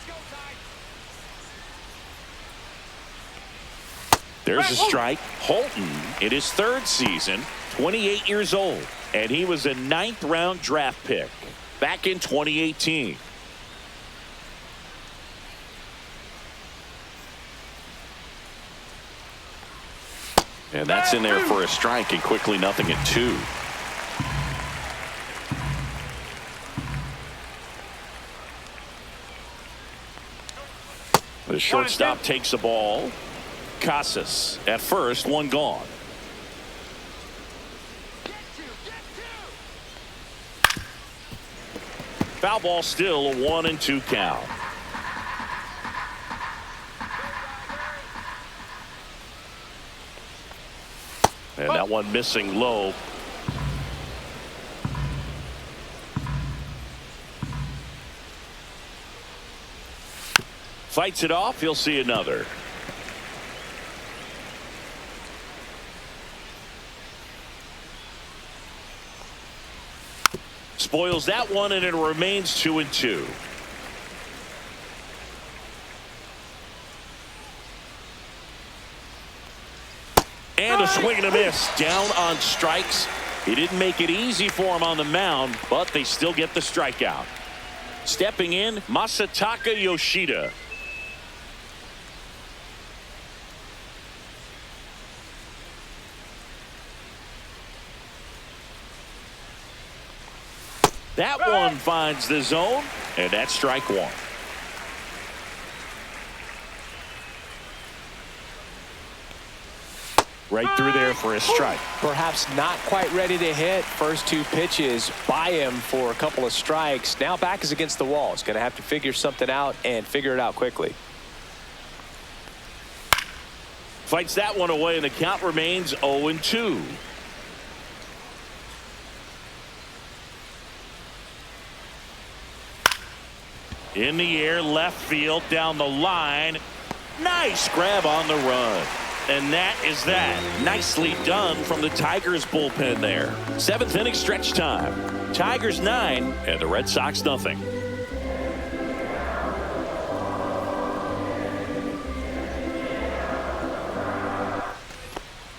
There's a strike. Holton in his third season, 28 years old, and he was a 9th-round draft pick back in 2018. And that's in there for a strike, and quickly 0-2. The shortstop takes the ball. Casas at first, one gone. Foul ball, still a 1-2 count. And that one missing low. Fights it off. He'll see another. Spoils that one, and it remains 2-2. And a swing and a miss. Down on strikes. He didn't make it easy for him on the mound, but they still get the strikeout. Stepping in, Masataka Yoshida. That one finds the zone, and that's strike one. Right through there for a strike. Perhaps not quite ready to hit. First two pitches by him for a couple of strikes. Now back is against the wall. He's going to have to figure something out and figure it out quickly. Fights that one away, and the count remains 0-2. In the air, left field, down the line. Nice grab on the run. And that is that. Nicely done from the Tigers bullpen there. 7th inning stretch time. Tigers 9 and the Red Sox nothing.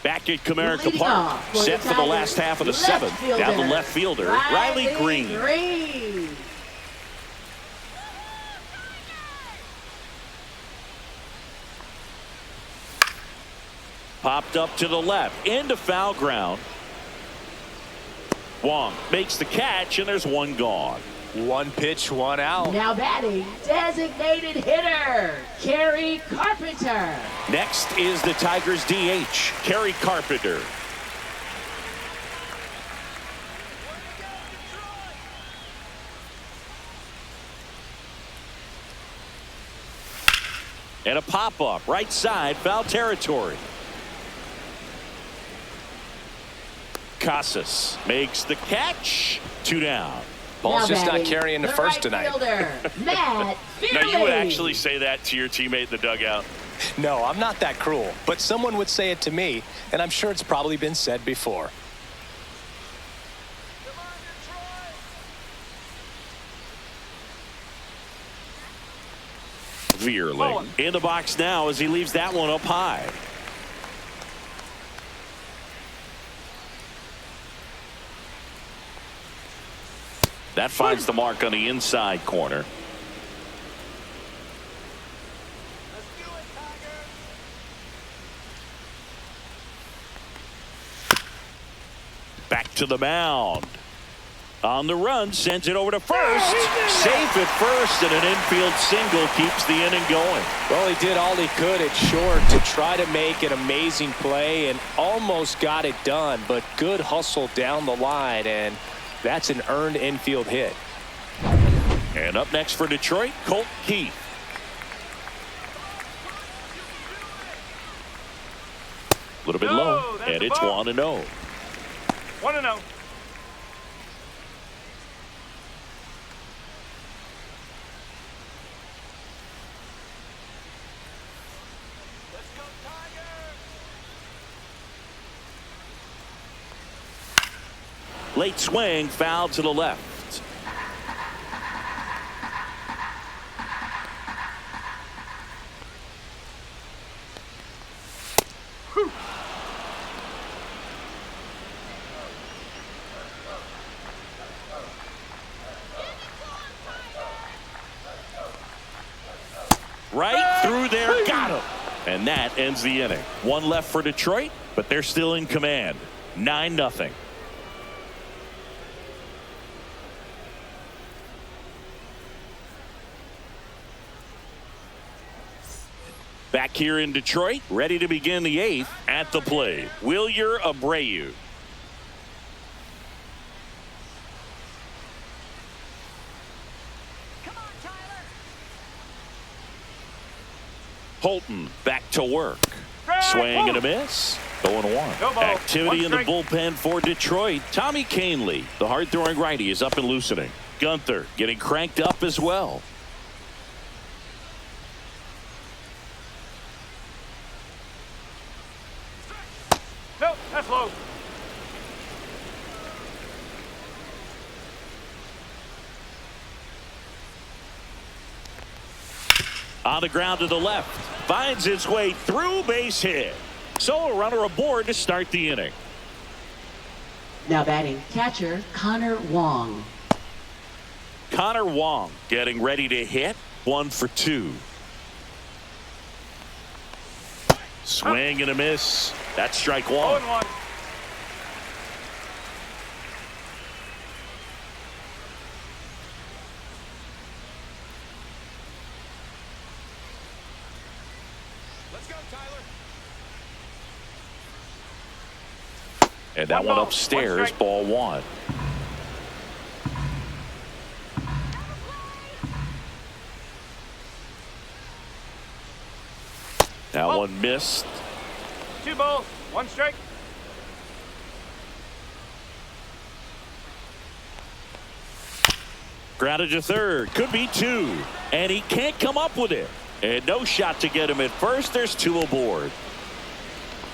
Back at Comerica Park. Set for the last half of the 7th. Down the left fielder, Riley Green. Popped up to the left, into foul ground. Wong makes the catch, and there's one gone. One pitch, one out. Now batting, designated hitter, Kerry Carpenter. Next is the Tigers DH, Kerry Carpenter. And a pop-up, right side, foul territory. Casas makes the catch. 2 down. Ball's just not carrying the first tonight. Matt Now, you would actually say that to your teammate in the dugout? No, I'm not that cruel. But someone would say it to me, and I'm sure it's probably been said before. Veerling in the box now as he leaves that one up high. That finds the mark on the inside corner. Back to the mound. On the run, sends it over to first. Safe at first, and an infield single keeps the inning going. Well, he did all he could at short to try to make an amazing play and almost got it done, but good hustle down the line, and that's an earned infield hit. And up next for Detroit, Colt Keith. A little bit low, and it's 1-0. 1-0. Late swing, foul to the left. Right through there, got him. And that ends the inning. One left for Detroit, but they're still in command. 9-0. Back here in Detroit, ready to begin the 8th. At the plate, Wilyer Abreu. Holton back to work. Swing and a miss. 0-1. Activity in the bullpen for Detroit. Tommy Kahnle, the hard-throwing righty, is up and loosening. Gunther getting cranked up as well. Nope, that's low. On the ground to the left. Finds its way through, base hit. So a runner aboard to start the inning. Now batting, catcher Connor Wong. Connor Wong getting ready to hit. 1 for 2. Swing and a miss. That's strike 1. 0-1. Let's go, Tyler. And that one upstairs, ball 1. That one missed. 2 balls, 1 strike. Grounded to third. Could be 2. And he can't come up with it. And no shot to get him at first. There's 2 aboard.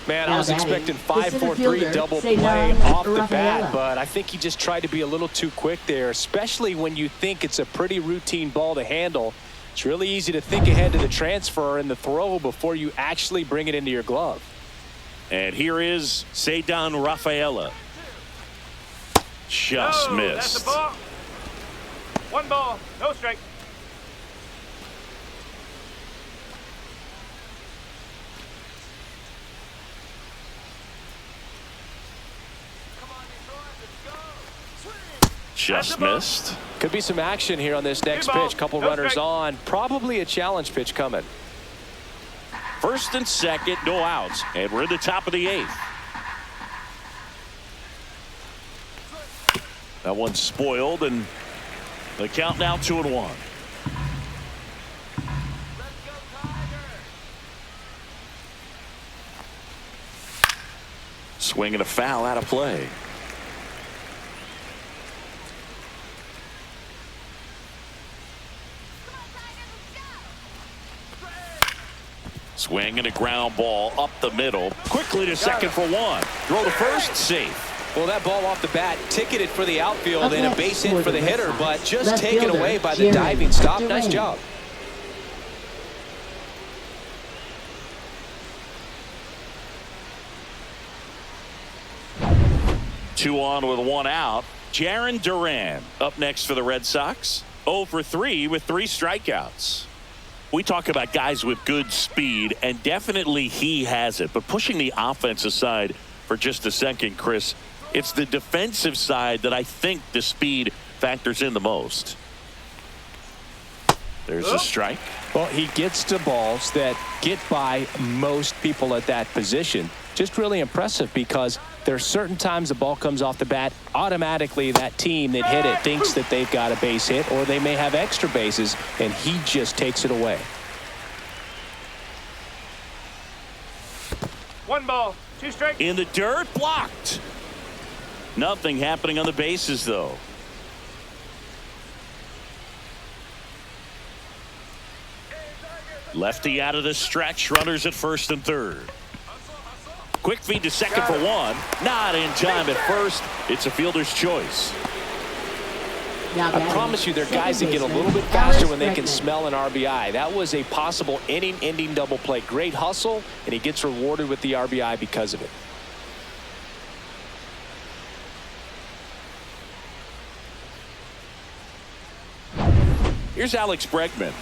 Man, Now I was expecting 5-4-3 double Say play nine, off the Rafaela. bat, but I think he just tried to be a little too quick there, especially when you think it's a pretty routine ball to handle. It's really easy to think ahead to the transfer and the throw before you actually bring it into your glove. And here is Ceddanne Rafaela. Just No, missed. that's a ball. 1 ball, no strike. Just missed. Could be some action here on this next pitch. Couple runners on. Probably a challenge pitch coming. First and second, no outs. And we're in the top of the 8th. That one's spoiled, and the count now 2-1. Swing and a foul out of play. Swing and a ground ball up the middle. Quickly to second for 1. Throw to first, safe. Well, that ball off the bat ticketed for the outfield Up and a next base for hit for the the Red hitter, Sox, but just left taken fielder, away by the Jared diving stop. Durant. Nice job. Two on with 1 out. Jaron Duran up next for the Red Sox. 0 for 3 with 3 strikeouts. We talk about guys with good speed, and definitely he has it. But pushing the offense aside for just a second, Chris, It's the defensive side that I think the speed factors in the most. There's a strike. Well, he gets to balls that get by most people at that position. Just really impressive because there are certain times the ball comes off the bat, automatically that team that hit it thinks that they've got a base hit or they may have extra bases, and he just takes it away. 1 ball, 2 strikes. In the dirt, blocked. Nothing happening on the bases, though. Lefty out of the stretch, runners at first and third. Quick feed to second for 1. Not in time at first. It's a fielder's choice. I promise you, there are guys that get a little bit faster when they can smell an RBI. That was a possible inning-ending double play. Great hustle, and he gets rewarded with the RBI because of it. Here's Alex Bregman.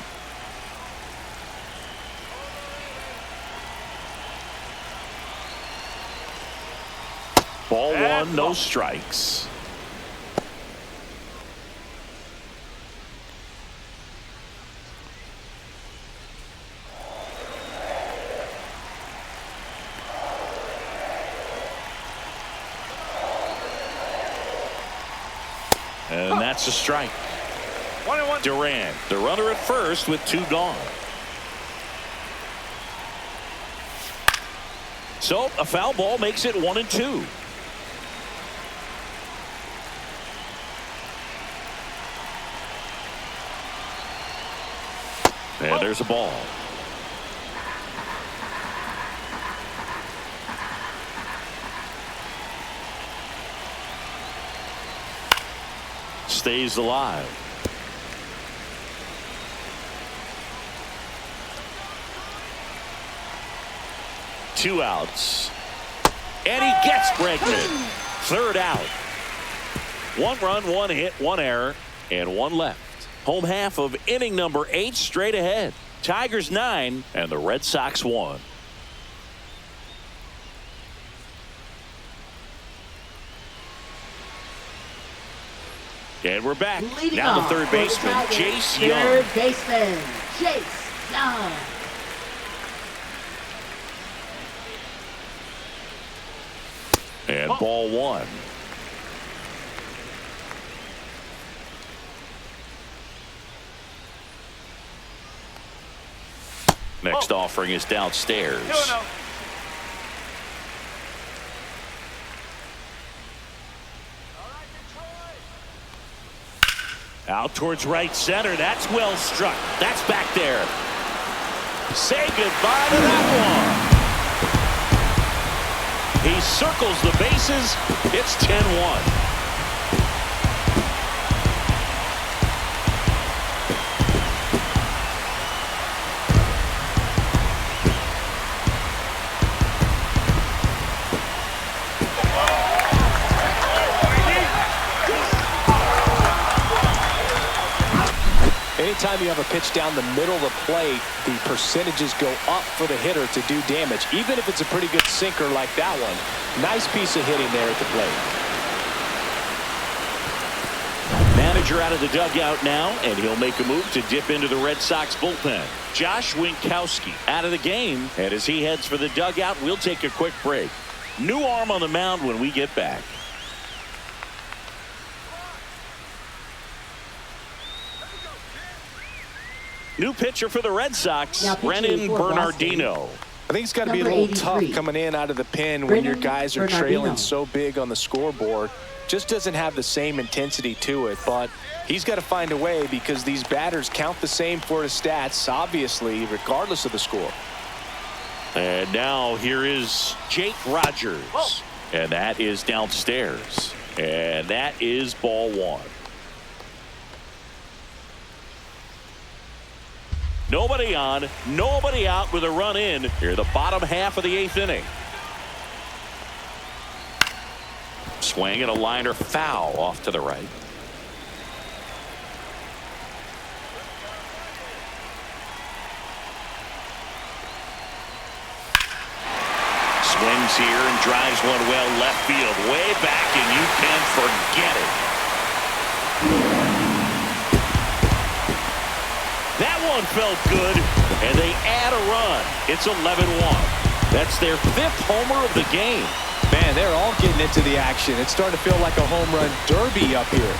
Ball 1, no strikes. And that's a strike. 1-1. Durant, the runner at first with 2 gone. So a foul ball makes it 1-2. And there's a ball. Stays alive. Two outs. And he gets Bregman. Third out. 1 run, 1 hit, 1 error, and 1 left. Home half of inning number 8 straight ahead. Tigers 9 and the Red Sox 1. And we're back. Leading now the off third for the baseman, Tigers, Jace Young. Third baseman, Jace Young. And ball 1. Next offering is downstairs. 2-0. Out towards right center. That's well struck. That's back there. Say goodbye to that one. He circles the bases. It's 10-1. Anytime you have a pitch down the middle of the plate, the percentages go up for the hitter to do damage, even if it's a pretty good sinker like that one. Nice piece of hitting there at the plate. Manager out of the dugout now, and he'll make a move to dip into the Red Sox bullpen. Josh Winkowski out of the game, and as he heads for the dugout, we'll take a quick break. New arm on the mound when we get back. New pitcher for the Red Sox, Brennan Bernardino. I think it's got to be a little tough coming in out of the pen when your guys are trailing so big on the scoreboard. Just doesn't have the same intensity to it, but he's got to find a way because these batters count the same for his stats, obviously, regardless of the score. And now here is Jake Rogers. And that is downstairs. And that is ball 1. Nobody on, nobody out with a run in here, the bottom half of the 8th inning. Swing and a liner foul off to the right. Swings here and drives one well left field. Way back, and you can forget it. That one felt good, and they add a run. It's 11-1. That's their 5th homer of the game. Man, they're all getting into the action. It's starting to feel like a home run derby up here.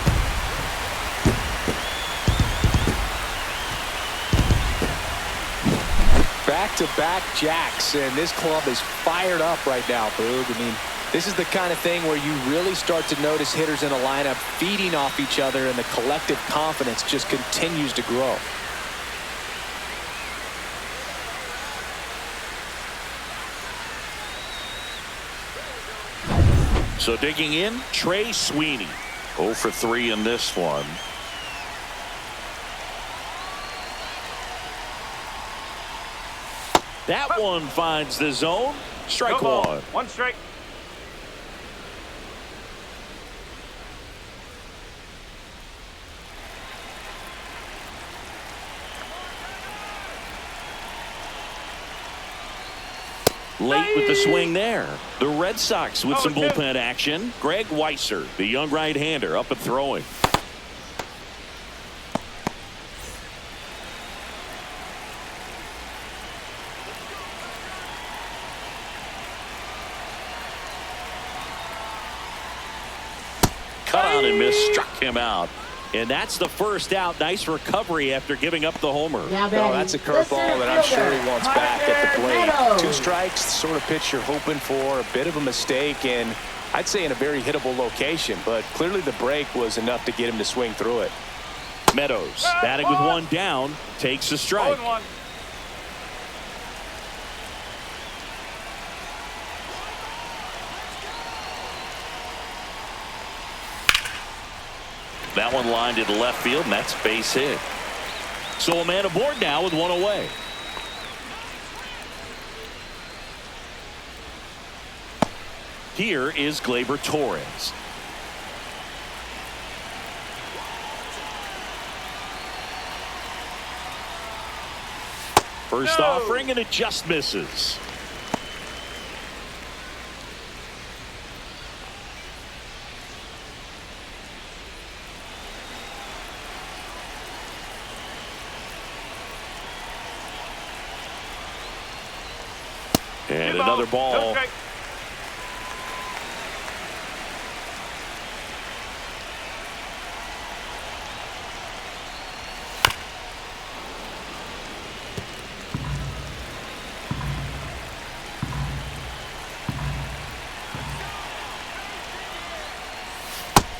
Back-to-back jacks, and this club is fired up right now, Boog. I mean, this is the kind of thing where you really start to notice hitters in a lineup feeding off each other, and the collective confidence just continues to grow. So digging in, Trey Sweeney. 0 for 3 in this one. That one finds the zone. Strike one. 1 strike. Late with the swing there. The Red Sox with some bullpen action. Greg Weisser, the young right-hander, up and throwing. Cut on and miss, struck him out. And that's the first out. Nice recovery after giving up the homer. Now Oh, that's a curveball that I'm sure he wants back at the plate. 2 strikes, the sort of pitch you're hoping for. A bit of a mistake, and I'd say in a very hittable location. But clearly the break was enough to get him to swing through it. Meadows, batting with 1 down, takes a strike. 0-1. That one lined into left field, and that's base hit. So a man aboard now with 1 away. Here is Gleyber Torres. First offering, and it just misses. And another ball.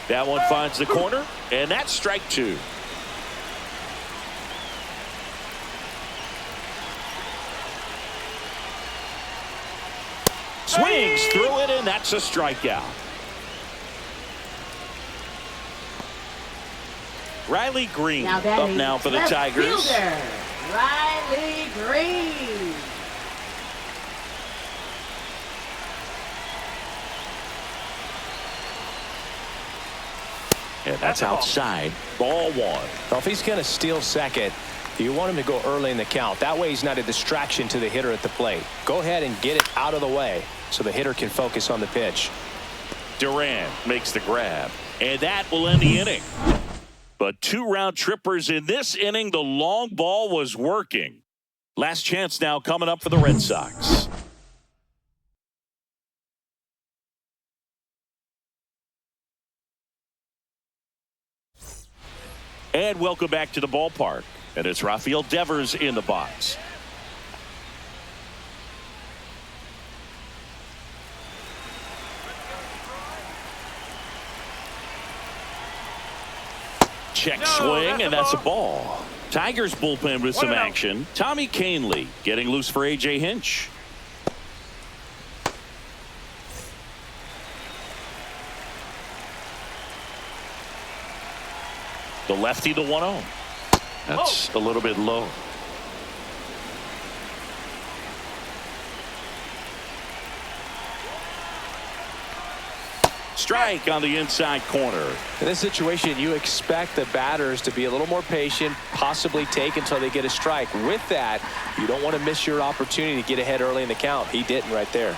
That one finds the corner, and that's strike 2. Swings through it, and that's a strikeout. Riley Green up now for the Tigers. Fielder, Riley Green. And that's outside. Ball 1. Well, if he's going to steal second, you want him to go early in the count. That way he's not a distraction to the hitter at the plate. Go ahead and get it out of the way so the hitter can focus on the pitch. Duran makes the grab, and that will end the inning. But 2 round trippers in this inning. The long ball was working. Last chance now coming up for the Red Sox. And welcome back to the ballpark. And it's Rafael Devers in the box. Check swing, and that's a ball. Tigers bullpen with some action. Tommy Kahnle getting loose for A.J. Hinch. The lefty, the 1-0. That's a little bit low. Strike on the inside corner. In this situation, you expect the batters to be a little more patient, possibly take until they get a strike. With that, you don't want to miss your opportunity to get ahead early in the count. He didn't right there.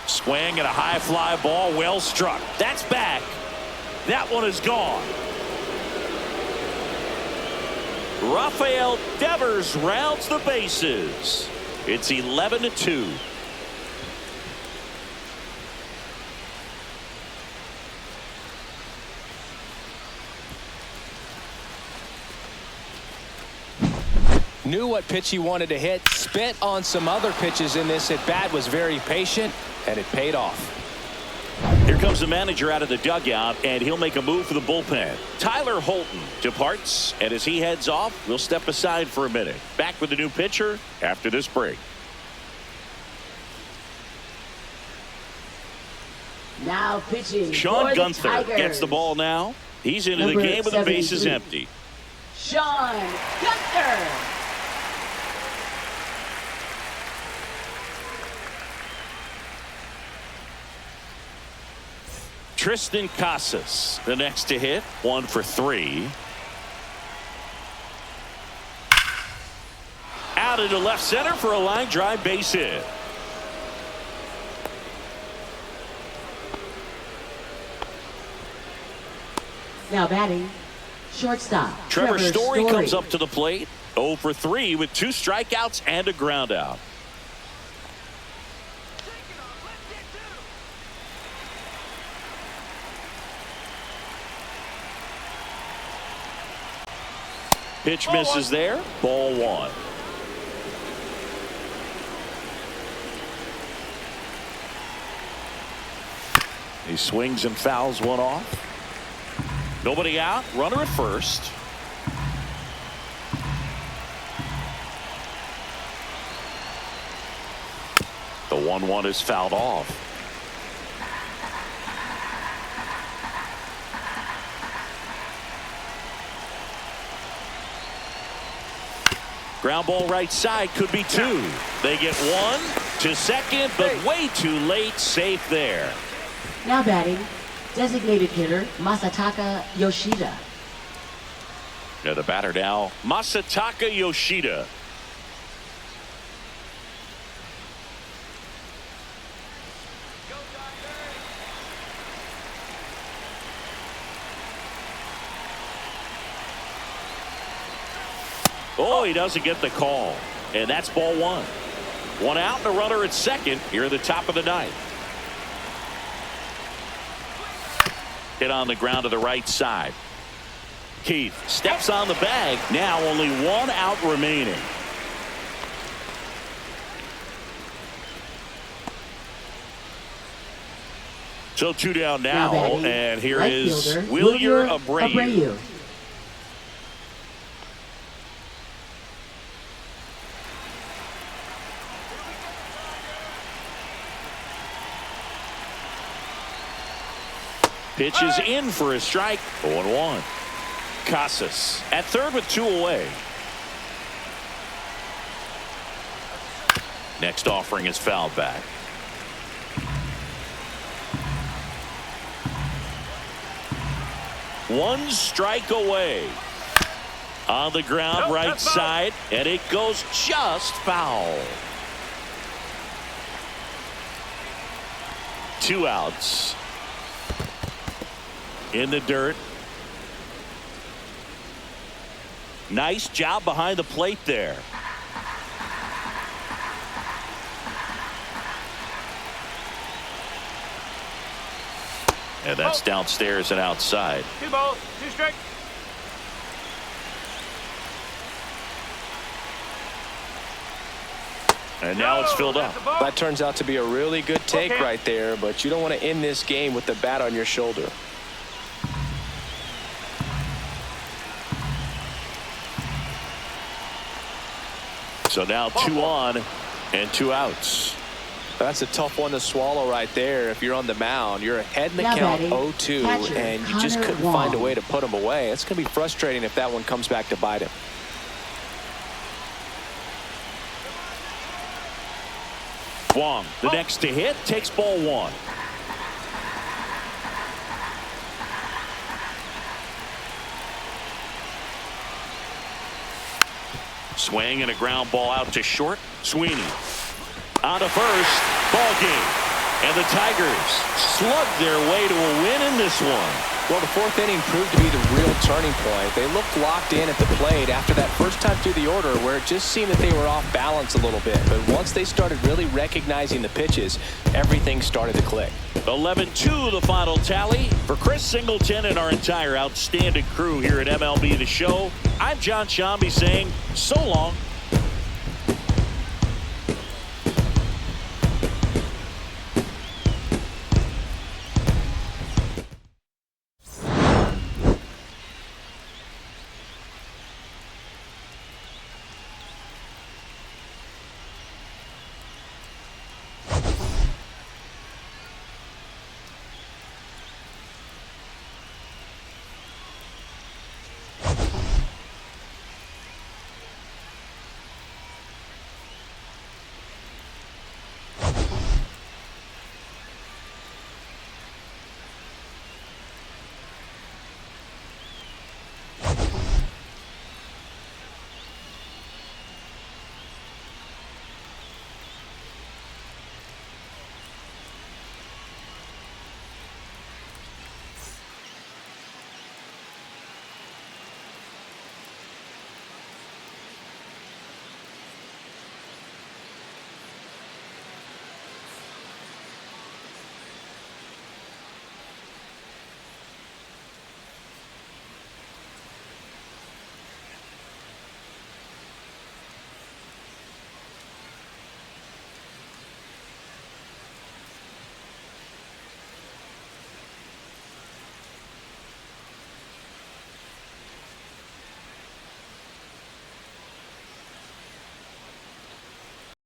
Swing and a high fly ball, well struck. That's back. That one is gone. Rafael Devers rounds the bases. It's 11-2. Knew what pitch he wanted to hit, spit on some other pitches in this at bat, was very patient, and it paid off. Here comes the manager out of the dugout, and he'll make a move for the bullpen. Tyler Holton departs, and as he heads off, we'll step aside for a minute. Back with the new pitcher after this break. Now pitching Sean for the Gunther Tigers. gets the ball now. He's into the game with the bases empty. Sean Gunther. Tristan Casas, the next to hit, 1 for 3. Out into left center for a line drive base hit. Now batting, shortstop. Trevor Story comes up to the plate, 0 for 3 with 2 strikeouts and a ground out. Pitch misses there. Ball 1. He swings and fouls one off. Nobody out. Runner at first. The 1-1 is fouled off. Ground ball right side, could be 2. They get 1 to second, but way too late. Safe there. Now batting, designated hitter Masataka Yoshida. Now the batter now, Masataka Yoshida. Oh, he doesn't get the call. And that's ball 1. 1 out and a runner at second here at the top of the 9th. Hit on the ground to the right side. Keith steps on the bag. Now only 1 out remaining. So 2 down now and here is Wilyer Abreu. Pitch is in for a strike. 0-1. Casas at third with 2 away. Next offering is fouled back. One strike away. On the ground, right side, and it goes just foul. 2 outs. In the dirt. Nice job behind the plate there. And that's downstairs and outside. 2 balls, 2 strikes. And now it's filled up. That turns out to be a really good take right there, but you don't want to end this game with the bat on your shoulder. So now 2 on and 2 outs. That's a tough one to swallow right there. If you're on the mound, you're ahead in the count 0-2, and you just couldn't find a way to put him away. It's going to be frustrating if that one comes back to bite him. Wong, the next to hit, takes ball 1. Swing and a ground ball out to short. Sweeney on to first. Ball game. And the Tigers slug their way to a win in this one. Well, the fourth inning proved to be the real turning point. They looked locked in at the plate after that first time through the order where it just seemed that they were off balance a little bit. But once they started really recognizing the pitches, everything started to click. 11-2 the final tally. For Chris Singleton and our entire outstanding crew here at MLB The Show, I'm John Shambi saying so long.